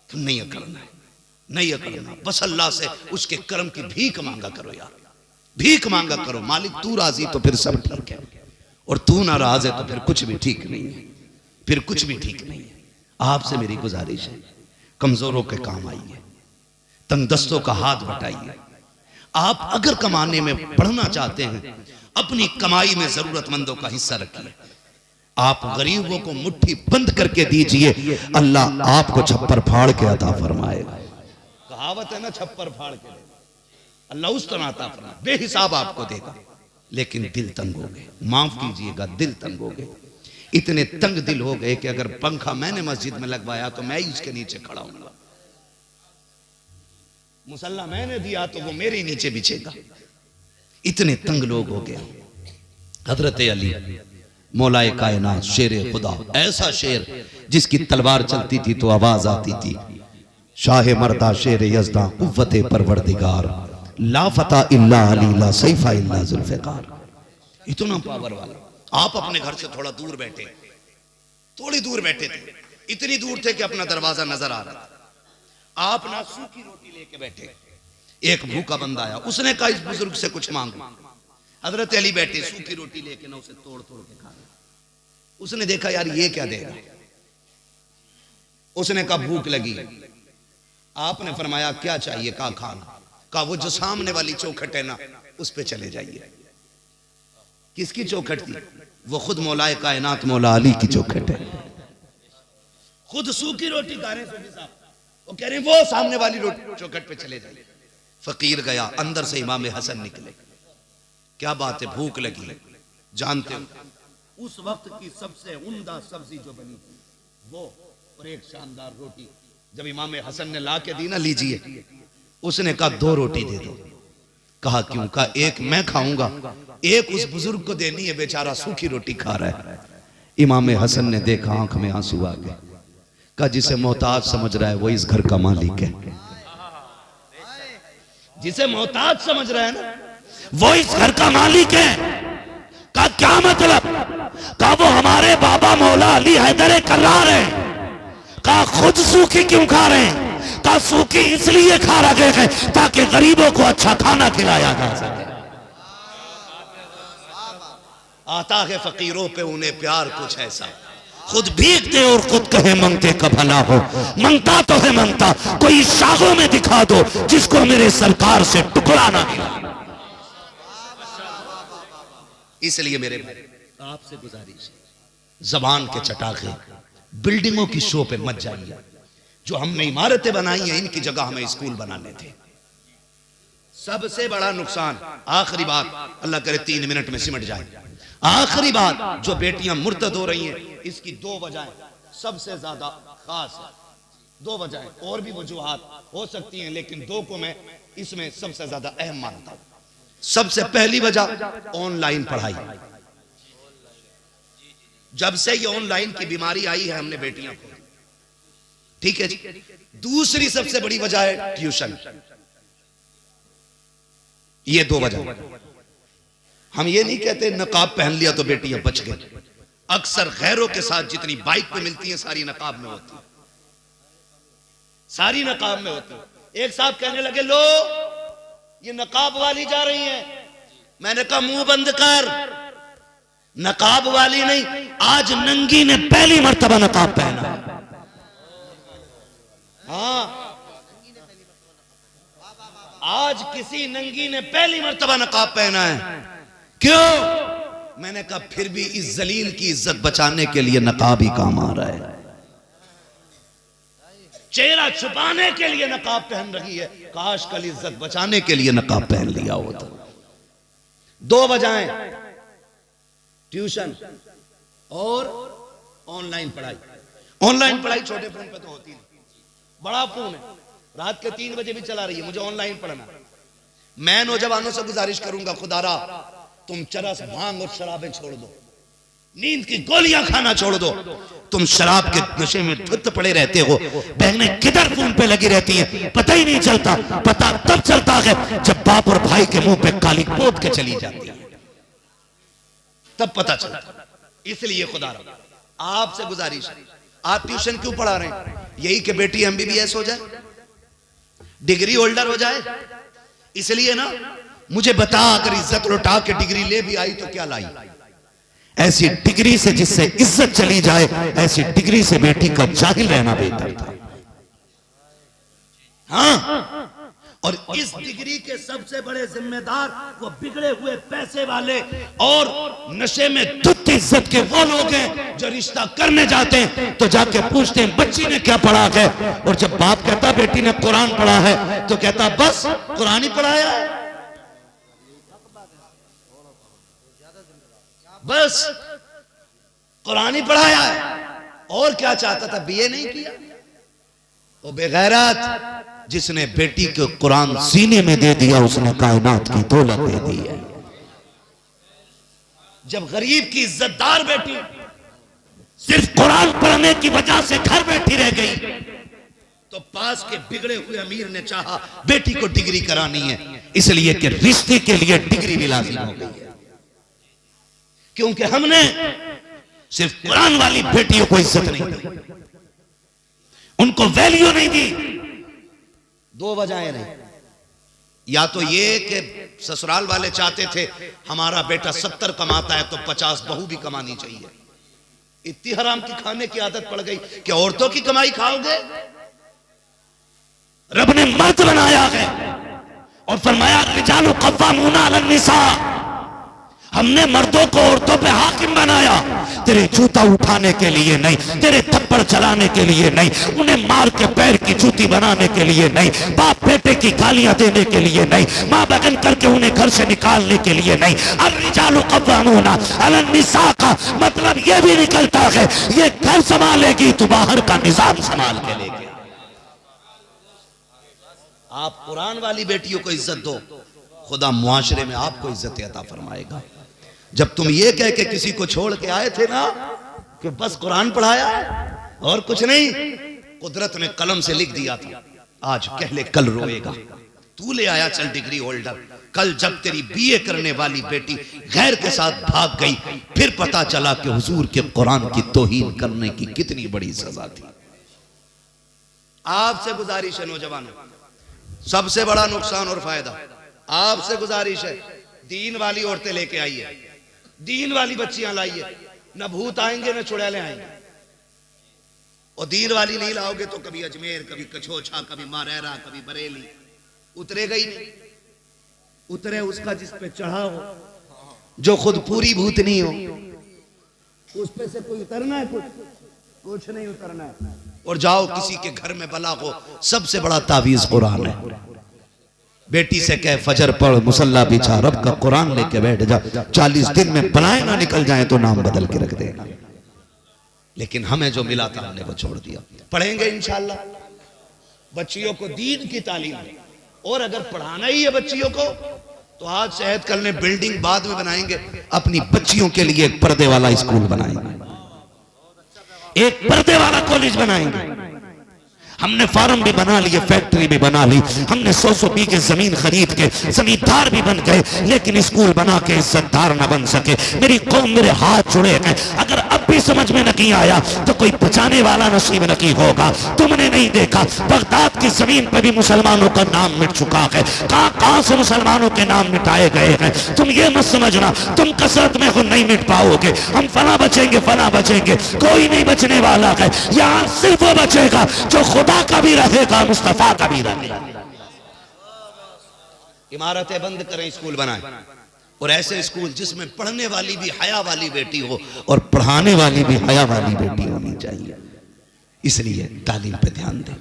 तुम नहीं करना है, नहीं करना, बस अल्लाह से उसके कर्म की भीख मांगा करो यार, भीख मांगा करो। मालिक तू राजी तो फिर सब ठीक है, और तू नाराज है तो फिर कुछ भी ठीक नहीं है, फिर कुछ भी ठीक नहीं है। आपसे मेरी गुजारिश है, कमजोरों के काम आइए, तंगदस्तों का हाथ बटाइए। आप अगर कमाने में बढ़ना चाहते हैं, अपनी कमाई में जरूरतमंदों का हिस्सा रखिए। आप गरीबों को मुट्ठी बंद करके दीजिए, अल्लाह आपको छप्पर फाड़ के अता फरमाएगा। दावत है ना छप्पर फाड़ के देना, अल्लाह उस तरह आता फरमा बेहिसाब आपको देगा, लेकिन दिल तंग हो गए, माफ कीजिएगा दिल तंग हो गए। इतने तंग दिल हो गए कि अगर पंखा मैंने मस्जिद में लगवाया तो मैं ही उसके नीचे खड़ा हूंगा, मुसल्ला मैंने दिया तो वो मेरे नीचे बिछेगा। इतने तंग लोग हो गए। हजरत अली मौलाए कायनात शेर खुदा, ऐसा शेर जिसकी तलवार चलती थी तो आवाज आती थी, शाह मर्दा शेर यज़दा कुव्वते परवरदिगार, ला फता इल्ला अली ला सैफा इल्ला जुल्फ़िकार। इतना पावर वाला। आप अपने घर से थोड़ा दूर बैठे, थोड़ी दूर बैठे थे, इतनी दूर थे कि अपना दरवाजा नजर आ रहा था। आप ना सूखी रोटी लेके बैठे, एक भूखा बंदा आया, उसने कहा इस बुजुर्ग से कुछ मांगो। हजरत अली बैठे सूखी रोटी लेके ना उसे तोड़ तोड़ के खा रहे। उसने देखा यार ये क्या देगा, उसने कहा भूख लगी। आपने फरमाया क्या चाहिए, कहा खाना। कहा वो जो सामने वाली चौखट है ना उस पे चले जाइए। किसकी चौखट थी? वो खुद मौलाए कायनात मौला अली की चौखट है। खुद सूखी रोटी खा रहे सूफी साहब, वो कह रहे वो सामने वाली रोटी चौखट पे चले जाइए। फकीर गया, अंदर से इमाम हसन निकले। क्या बात है, भूख लगी। जानते हो उस वक्त की सबसे उम्दा सब्जी जो बनी थी वो और एक शानदार रोटी जब इमाम हसन ने ला के दी ना, लीजिए, उसने कहा 2 रोटी दे दो। कहा क्यों? कहा एक मैं खाऊंगा, एक उस बुजुर्ग को देनी है, बेचारा सूखी रोटी खा रहा है। इमाम हसन ने देखा, आंख में आंसू आ गए। कहा जिसे मोहताज समझ रहा है वो इस घर का मालिक है। जिसे मोहताज समझ रहा है ना वो इस घर का मालिक है। का क्या मतलब? का वो हमारे बाबा मौला अली हैदर कर्रार है। का खुद सूखी क्यों खा रहे हैं? का सूखी इसलिए खा रहे हैं ताकि गरीबों को अच्छा खाना खिलाया जा सके। आता है फकीरों पे उन्हें प्यार कुछ ऐसा, खुद भीगते और खुद कहे मंगते का भला हो। मंगता तो है मंगता, कोई शाखों में दिखा दो जिसको मेरे सरकार से टुकड़ा ना मिला। इसलिए मेरे आपसे गुजारिश है, जबान के चटाखे बिल्डिंगों की शो पे मत जाइए। जो हमने इमारतें बनाई हैं इनकी जगह हमें स्कूल बनाने थे। सबसे बड़ा नुकसान, आखिरी बात, अल्लाह करे 3 मिनट में सिमट जाए, आखिरी बात, जो बेटियां मुर्तद हो रही हैं इसकी 2 वजहें सबसे ज्यादा खास है। 2 वजहें, और भी वजूहात हो सकती हैं लेकिन 2 को मैं इसमें सबसे ज्यादा अहम मानता हूं। सबसे पहली वजह ऑनलाइन पढ़ाई। जब से ये ऑनलाइन की बीमारी आई है हमने बेटियां को, ठीक है जी। दूसरी सबसे बड़ी वजह है ट्यूशन। ये 2 वजह। हम ये नहीं कहते नकाब पहन लिया तो बेटियां बच गई। अक्सर गैरों के साथ जितनी बाइक पे मिलती हैं सारी नकाब में होती है, सारी नकाब में होती है। एक साहब कहने लगे लो ये नकाब वाली जा रही है। मैंने कहा मुंह बंद कर, नकाब वाली नहीं, आज नंगी ने पहली मर्तबा नकाब पहना। हाँ, आज किसी नंगी ने पहली मर्तबा नकाब पहना है। क्यों? मैंने कहा फिर भी इस जलील की इज्जत बचाने के लिए नकाब ही काम आ रहा है। चेहरा छुपाने के लिए नकाब पहन रही है, काश कल इज्जत बचाने के लिए नकाब पहन लिया होता। 2 वजहें, ट्यूशन और ऑनलाइन पढ़ाई। ऑनलाइन पढ़ाई छोटे फोन पे तो होती है, बड़ा फोन है रात के 3 बजे भी चला रही है, मुझे ऑनलाइन पढ़ना। मैं नौजवानों से गुजारिश करूंगा, खुदारा तुम चरस, भांग और शराबें छोड़ दो, नींद की गोलियां खाना छोड़ दो। तुम शराब के नशे में धुत पड़े रहते हो, बहनें किधर फोन पे लगी रहती हैं पता ही नहीं चलता। पता तब चलता है जब बाप और भाई के मुंह पे काली पोत के चली जाती है, तब पता चलता। इसलिए खुदा आपसे गुजारिश, आप ट्यूशन क्यों पढ़ा रहे हैं? यही कि बेटी MBBS हो जाए, डिग्री होल्डर हो जाए, इसलिए ना। मुझे बता, अगर इज्जत लुटा के डिग्री ले भी आई तो क्या लाई? ऐसी डिग्री से जिससे इज्जत चली जाए, ऐसी डिग्री से बेटी का जाहिल रहना बेहतर था। हाँ, और इस डिग्री के सबसे बड़े जिम्मेदार वो बिगड़े हुए पैसे वाले और नशे में धुत इज्जत के वो लोग हैं जो रिश्ता करने जाते हैं तो जाके पूछते हैं बच्ची ने क्या पढ़ा है, और जब बाप कहता बेटी ने कुरान पढ़ा है तो कहता बस कुरान ही पढ़ाया है, बस कुरान ही पढ़ाया है, और क्या चाहता था, बीए नहीं किया। वो बेगैरत जिसने बेटी को कुरान सीने में दे दिया उसने कायनात की दौलत दे दी है। जब गरीब की इज्जतदार बेटी सिर्फ कुरान पढ़ने की वजह से घर बैठी रह गई तो पास के बिगड़े हुए अमीर ने चाहा बेटी को डिग्री करानी है, इसलिए कि रिश्ते के लिए डिग्री भी लाजिम हो गई है, क्योंकि हमने सिर्फ कुरान वाली बेटियों को इज्जत नहीं दी, उनको वैल्यू नहीं दी। दो वजहें रही, या तो ये कि ससुराल वाले चाहते थे हमारा बेटा 70 कमाता है तो 50 बहू भी कमानी चाहिए, इतनी हराम की खाने की आदत पड़ गई कि औरतों की कमाई खाओगे। रब ने मर्द बनाया है और फरमाया रिजालु कव्वामूना अलन निसा, हमने मर्दों को औरतों पे हाकिम बनाया, तेरे जूता उठाने के लिए नहीं, तेरे थप्पड़ चलाने के लिए नहीं, उन्हें मार के पैर की जूती बनाने के लिए नहीं, बाप बेटे की गालियां देने के लिए नहीं, माँ बहन करके उन्हें घर से निकालने के लिए नहीं। अर्रिजालु कव्वामूना अलन निसा का मतलब ये भी निकलता है ये घर संभालेगी तो बाहर का निजाम संभाल के लेगी। आप कुरान वाली बेटियों को इज्जत दो, खुदा मुआशरे में आपको इज्जत अता फरमाएगा। जब तुम ये कह के किसी को छोड़ के आए थे ना कि बस कुरान पढ़ाया और कुछ नहीं, कुदरत ने कलम से लिख दिया था आज कहले कल रोएगा, तू ले आया चल डिग्री होल्डर, कल जब तेरी बीए करने वाली बेटी गैर के साथ भाग गई फिर पता चला कि हुजूर के कुरान की तौहीन करने की कितनी बड़ी सजा थी। आपसे गुजारिश है नौजवानों, सबसे बड़ा नुकसान और फायदा आपसे गुजारिश है, दीन वाली औरतें लेके आइए, दीन वाली बच्चियां लाइए, न भूत आएंगे न चुड़ैलें आएंगे। और दीन वाली नहीं लाओगे तो कभी अजमेर, कभी कछोछा, कभी मारेरा, कभी बरेली, उतरेगा ही नहीं। उतरे उसका जिस पे चढ़ा हो, जो खुद पूरी भूतनी हो, उस पे से कोई उतरना है, कुछ नहीं उतरना है। और जाओ किसी के घर में बला हो, सबसे बड़ा तावीज कुरान है। बेटी से कह फजर पढ़, मुसल्ला बिछा, रब का कुरान लेके बैठ जा, 40 दिन में बलाएं ना निकल जाए तो नाम बदल के रख देगा। लेकिन हमें जो मिला था हमने वो छोड़ दिया। पढ़ेंगे इंशाअल्लाह बच्चियों को दीन की तालीम, और अगर पढ़ाना ही है बच्चियों को तो आज शहद कल ने बिल्डिंग बाद में बनाएंगे, अपनी बच्चियों के लिए एक पर्दे वाला स्कूल बनाएंगे, एक पर्दे वाला कॉलेज बनाएंगे। हमने फार्म भी बना लिए, फैक्ट्री भी बना ली, हमने 100 बीघे जमीन खरीद के जमींदार भी बन गए, लेकिन स्कूल बना के इज्जतदार न बन सके। मेरी कौम मेरे हाथ जुड़े हैं, अगर अब भी समझ में नहीं आया तो कोई बचाने वाला नसीब नहीं होगा। तुमने नहीं देखा बगदाद की जमीन पर भी मुसलमानों का नाम मिट चुका है, कहां कहां से मुसलमानों के नाम मिटाए गए हैं। तुम ये मत समझना तुम कसरत में खुद नहीं मिट पाओगे, हम फला बचेंगे फला बचेंगे, कोई नहीं बचने वाला है। यहाँ सिर्फ वो बचेगा जो खुदा का भी रहेगा, मुस्तफा का भी रहेगा। इमारतें बंद करें, स्कूल बनाएं, और ऐसे स्कूल जिसमें पढ़ने वाली भी हया वाली बेटी हो और पढ़ाने वाली भी हया वाली बेटी होनी चाहिए। इसलिए तालीम पे ध्यान दें।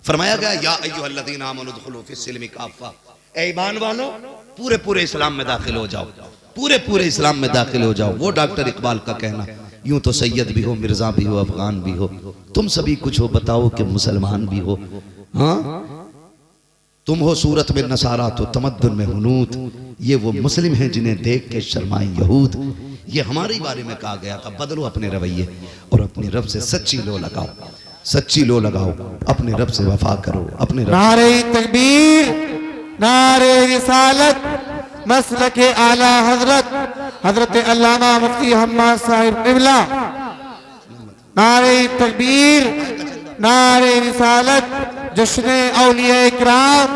फरमाया गया या अय्युहल्लज़ीना आमनू उदखुलू फिस्सिल्मि काफ़ा, ए ईमान वालों पूरे पूरे इस्लाम में दाखिल हो जाओ, पूरे पूरे इस्लाम में दाखिल हो जाओ। वो डॉक्टर इकबाल का कहना, यूं तो सैयद भी हो, मिर्जा भी हो, अफगान भी हो, तुम सभी कुछ हो, बताओ कि मुसलमान भी हो। हाँ तुम हो सूरत में नसारा तो तमद्दुन में हुनूत, ये वो मुस्लिम हैं जिन्हें देख के शर्माए यहूद। ये हमारे बारे में कहा गया था। बदलो अपने रवैये और अपने रब से सच्ची लो लगाओ, सच्ची लो लगाओ, अपने रब से वफा करो, अपने रब। नारे तकबीर, नारे रिसालत, मसलक आला हजरत हजरत अल्लामा मुफ्ती हम्माद साहिब निबला। नारे तकबीर, नारे रिसालत, जश्न औलिया इकराम,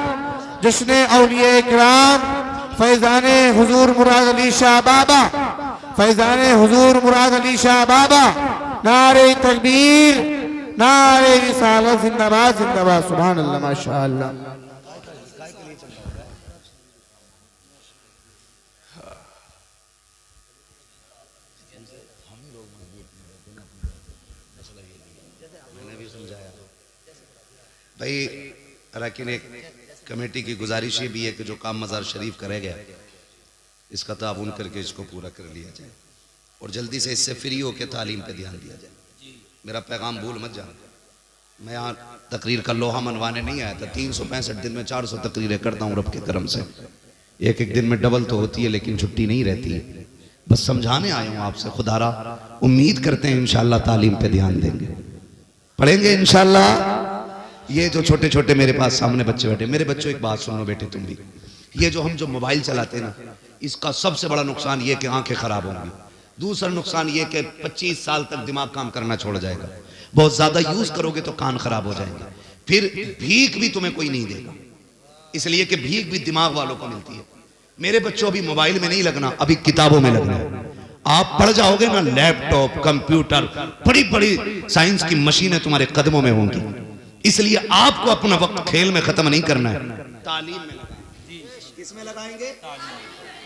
जश्न औलिया इकराम, फैजाने हुजूर मुराद अली शाह बाबा, फैजाने हुजूर मुराद अली शाह बाबा। नारे तकबीर, नारे रिसालत, जिंदाबाद जिंदाबाद, सुभान अल्लाह, माशाअल्लाह। भाई अरकान एक कमेटी की गुजारिश ये भी है कि जो काम मज़ार शरीफ करे गया इसका ताउन करके इसको पूरा कर लिया जाए और जल्दी से इससे फ्री होकर तालीम पे ध्यान दिया जाए। मेरा पैगाम भूल मत जाना, मैं यहाँ तकरीर का लोहा मनवाने नहीं आया था। 365 दिन में 400 तकरीरें करता हूँ रब के करम से। एक एक दिन में डबल तो होती है लेकिन छुट्टी नहीं रहती है। बस समझाने आया हूँ आपसे। खुदारा उम्मीद करते हैं इंशाल्लाह तालीम पे ध्यान देंगे, पढ़ेंगे इंशाल्लाह। ये जो छोटे छोटे मेरे पास सामने बच्चे बैठे, मेरे बच्चों एक बात सुनो बेटे तुम भी, ये जो हम जो मोबाइल चलाते हैं ना, इसका सबसे बड़ा नुकसान ये कि आंखें खराब होंगी। दूसरा नुकसान ये कि 25 साल तक दिमाग काम करना छोड़ जाएगा। बहुत ज्यादा यूज करोगे तो कान खराब हो जाएंगे। फिर भीख भी तुम्हें कोई नहीं देगा, इसलिए कि भीख भी दिमाग वालों को मिलती है। मेरे बच्चों अभी मोबाइल में नहीं लगना, अभी किताबों में लगना है। आप पढ़ जाओगे ना, लैपटॉप कंप्यूटर बड़ी बड़ी साइंस की मशीनें तुम्हारे कदमों में होंगी। इसलिए आपको अपना वक्त खेल में खत्म नहीं करना है, तालीम में लगाएंगे। किसमें लगाएंगे?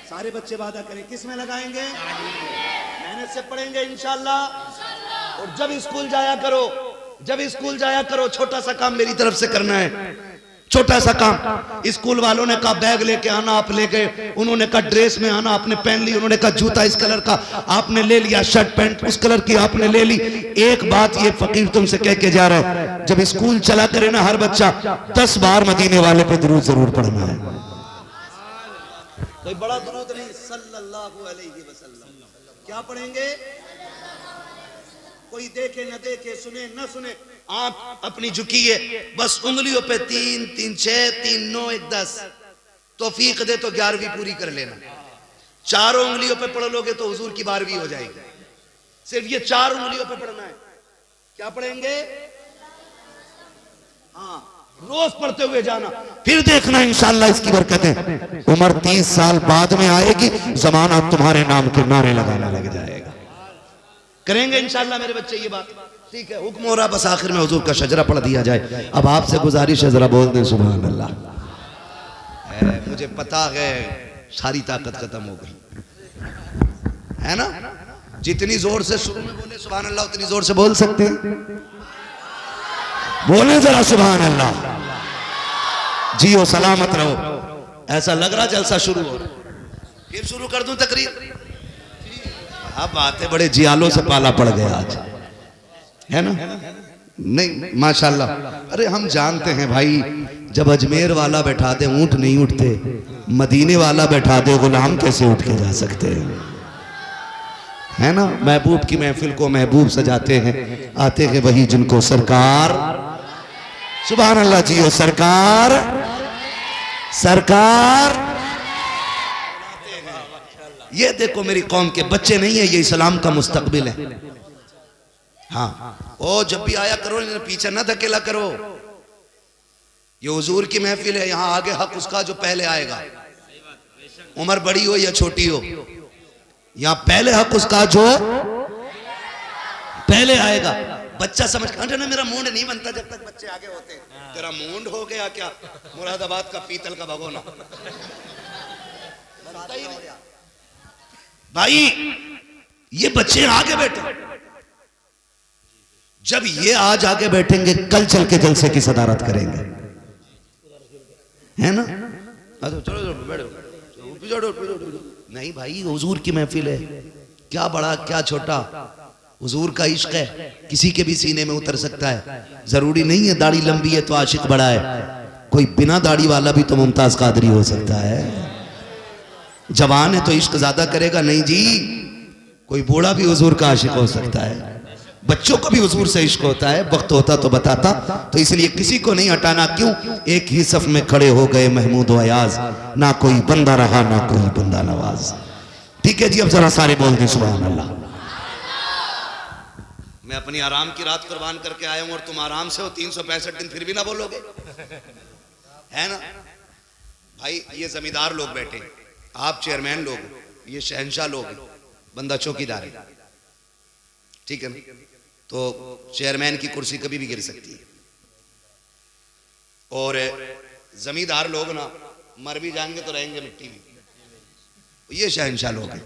सारे बच्चे वादा करें, किसमें लगाएंगे? मेहनत से पढ़ेंगे इंशाल्लाह। और जब स्कूल जाया करो, जब स्कूल जाया करो, छोटा सा काम मेरी तरफ से करना है, छोटा सा काम। स्कूल वालों ने कहा बैग लेके आना, आप लेके, उन्होंने कहा ड्रेस में आना, आपने पहन ली। उन्होंने कहा जूता इस कलर का, आपने ले लिया। शर्ट पैंट उस कलर की, आपने ले ली। एक बात ये फकीर तुमसे कह के जा रहा है, जब स्कूल चला करे ना हर बच्चा 10 बार मदीने वाले पे दुरूद जरूर पढ़ना है। कोई बड़ा दुरूद नहीं, सल्लल्लाहु अलैहि वसल्लम। क्या पढ़ेंगे? कोई देखे न देखे, सुने न सुने, आंख अपनी झुकी है, बस उंगलियों पे 3 3 6 3 9 1 10। तौफीक दे तो 11वीं पूरी कर लेना। चारों उंगलियों पे पढ़ लोगे तो हुजूर की 12वीं हो जाएगी। सिर्फ ये 4 उंगलियों पे पढ़ना है। क्या पढ़ेंगे? हाँ, रोज पढ़ते हुए जाना, फिर देखना इंशाल्लाह इसकी बरकतें। उम्र 30 साल बाद में आएगी, जमाना तुम्हारे नाम के नारे लगाने लग जाएगा। करेंगे इंशाल्लाह मेरे बच्चे ये बात, ठीक है? हुक्म हो रहा, बस आखिर में हुजूर का शजरा पढ़ दिया जाए। अब आपसे गुजारिश है, जरा बोल दें सुभान अल्लाह। मुझे पता है सारी ताकत खत्म हो गई है ना। जितनी जोर से शुरू में बोले सुभान अल्लाह, उतनी जोर से बोल सकते हैं। बोले जरा सुभान अल्लाह। जियो सलामत रहो। ऐसा लग रहा जलसा शुरू हो रहा, फिर शुरू कर दूं तकरीर। अब बातें बड़े जियालों से पाला पड़ गया आज, है ना? नहीं माशाल्लाह। अरे हम जानते हैं भाई, जब अजमेर वाला बैठा दे ऊंट नहीं उठते, मदीने वाला बैठा दे गुलाम कैसे उठ के जा सकते हैं, है ना? महबूब की महफिल को महबूब सजाते हैं, आते हैं वही जिनको सरकार, सुभान अल्लाह, जियो सरकार, सरकार। ये देखो मेरी कौम के बच्चे नहीं है, ये इस्लाम का मुस्तकबिल है। हाँ, ओ जब भी आया करो पीछे ना धकेला करो। ये हुजूर की महफिल है, यहाँ आगे हक उसका जो पहले आएगा, उम्र बड़ी हो या छोटी हो, यहाँ पहले हक उसका जो पहले आएगा। बच्चा समझ ना, मेरा मूड नहीं बनता जब तक बच्चे आगे होते हैं। तेरा मूड हो गया क्या? मुरादाबाद का पीतल का भगोना भाई। ये बच्चे आगे बैठे, जब ये आज आगे बैठेंगे कल चल के जलसे की सदारत करेंगे, है ना? चलो बैठो। नहीं भाई, हुजूर की महफिल है, क्या बड़ा क्या छोटा, हुजूर का इश्क है, किसी के भी सीने में उतर सकता है। जरूरी नहीं है दाढ़ी लंबी है तो आशिक बड़ा है, कोई बिना दाढ़ी वाला भी तो मुमताज कादरी हो सकता है। जवान है तो इश्क ज्यादा करेगा नहीं जी, कोई बूढ़ा भी हुजूर का आशिक हो सकता है। बच्चों को भी हुजूर से इश्क होता है, वक्त होता तो बताता। तो इसलिए किसी को नहीं हटाना। क्यों? एक ही सफ में खड़े हो गए महमूद व अयाज, ना कोई बंदा रहा ना कोई बंदा नवाज। ठीक है जी, अब जरा सारे बोल दें सुभान अल्लाह। मैं अपनी आराम की रात कुर्बान करके आया हूं और तुम आराम से हो 365 दिन, फिर भी ना बोलोगे, है ना? भाई ये जमींदार लोग बैठे, आप चेयरमैन लोग, ये शहंशाह लोग, बंदा चौकीदार है, ठीक है ना? तो चेयरमैन की कुर्सी कभी भी गिर सकती है। और जमींदार लोग ना मर भी जाएंगे तो रहेंगे मिट्टी में। ये शहंशाह लोग हैं,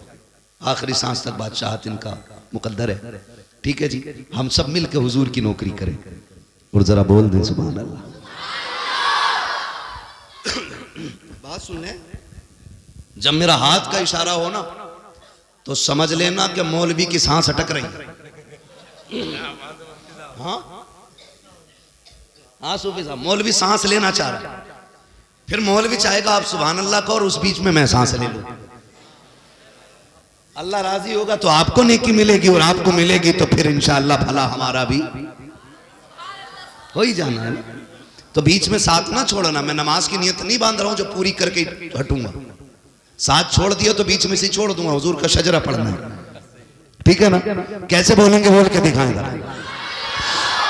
आखिरी सांस तक बादशाहत इनका मुकद्दर है। ठीक है जी, हम सब मिलकर हुजूर की नौकरी करें और जरा बोल दें सुभान अल्लाह। बात सुन ले, जब मेरा हाथ का इशारा हो ना तो समझ लेना कि मौलवी की सांस अटक रही। हाँ हाँ सूफी साहब, मौलवी सांस लेना चाह रहा है, फिर मौलवी चाहेगा आप सुभान अल्लाह को और उस बीच में मैं सांस ले लूं। अल्लाह राजी होगा तो आपको नेकी मिलेगी और आपको मिलेगी तो फिर इंशाअल्लाह भला हमारा भी हो ही जाना है ना। तो बीच में साथ ना छोड़ना। मैं नमाज की नियत नहीं बांध रहा हूं जो पूरी करके हटूंगा। साथ छोड़ दिया तो बीच में से छोड़ दूंगा। हुजूर का शजरा पढ़ना है, ठीक है ना? कैसे बोलेंगे बोल के दिखाएं जरा।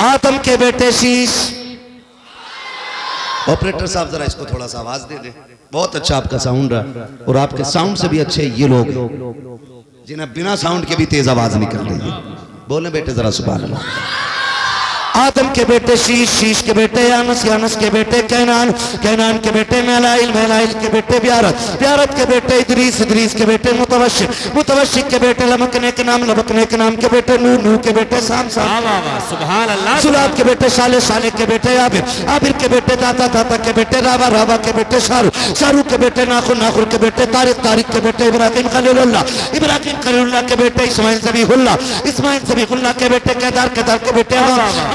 आदम के बेटे शीश। ऑपरेटर साहब जरा इसको थोड़ा सा आवाज दे दे। बहुत अच्छा आपका साउंड रहा और आपके साउंड से भी अच्छे ये लोग जिन्हें बिना साउंड के भी तेज आवाज निकल रही है। बोले बेटे जरा सुभान अल्लाह। आदम के बेटे शीश, शीश के बेटे यानस, यानस के बेटे कैनान, कैनान के बेटे मेलाइल, मेलाइल के बेटे ब्यारत, ब्यारत के बेटे इदरीस, इदरीस के बेटे मुतवशिक, मुतवशिक के बेटे लमकने के नाम, लमकने के नाम के बेटे नूह, नूह के बेटे साम, साम सुभान अल्लाह। सुलाब के बेटे शाले, शाले के बेटे आबिर, आबिर के बेटे दाता, दाता के बेटे रावा, रावा के बेटे शारू, शारू के बेटे नाखुर, नाखुर के बेटे तारिक, तारिक के बेटे इब्राहिम खलीलुल्लाह, इब्राहिम खलीलुल्लाह के बेटे इस्माइल ज़बीहुल्लाह, इस्माइल ज़बीहुल्लाह के बेटे केदार, केदार के बेटे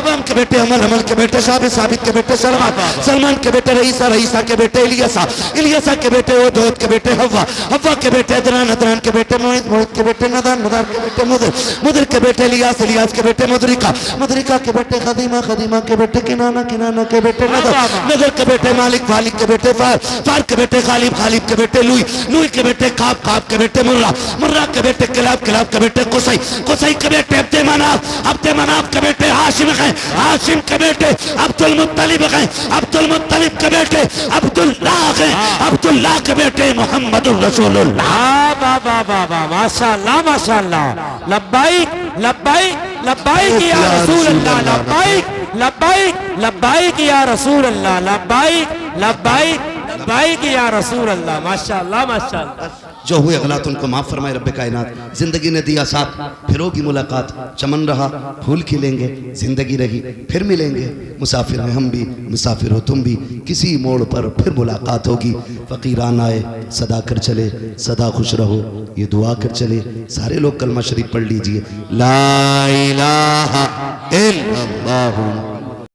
अवाम के बेटे अमल, अमल के बेटे साबित, साबित के बेटे सलमान, सलमान के बेटे रईसा, रईसा के बेटे इलियासा, इलियासा के बेटे ओदोद के बेटे हव्वा, हव्वा के बेटे अदनान, अदनान के बेटे मोहित, मोहित के बेटे नदान, नदान के बेटे मुदर, मुदर के बेटे इलियास, इलियास के बेटे मुदरिका, मुदरिका के बेटे खदीमा, खदीमा के बेटे किनाना, किनाना के बेटे नदर, नदर के बेटे मालिक, मालिक के बेटे फार, फार के बेटे खालिब, खालिब के बेटे लुई, लुई के बेटे काब, काब के बेटे मुर्रा, मुर्रा के बेटे किलाब, किलाब के बेटे कुसई, कुसई के बेटे अब्दे मनाफ, अब्दे मनाफ के बेटे हाशिम है, हाशिम के बेटे अब्दुल मुत्तलिब हैं, अब्दुल मुत्तलिब के बेटे अब्दुल्लाह हैं, अब्दुल्लाह के बेटे मोहम्मदुर रसूलुल्लाह। वाह वाह वाह वाह, माशाअल्लाह माशाअल्लाह। लब्बाइक लब्बाइक लब्बाइक या रसूल अल्लाह, लब्बाइक लब्बाइक लब्बाइक या रसूल अल्लाह, लब्बाइक लब्बाइक लब्बाइक या रसूल अल्लाह। माशाअल्लाह माशाअल्लाह। जो हुए गलत उनको माफ फरमाए रब्बे कायनात। जिंदगी ने दिया साथ, फिर होगी मुलाकात। चमन रहा, फूल खिलेंगे, जिंदगी रही, फिर मिलेंगे। मुसाफिर हैं हम भी, मुसाफिर हो तुम भी, किसी मोड़ पर फिर मुलाकात होगी। फकीरान आए सदा कर चले, सदा खुश रहो ये दुआ कर चले। सारे लोग कलमा शरीफ पढ़ लीजिए। ला इलाहा इल्लल्लाह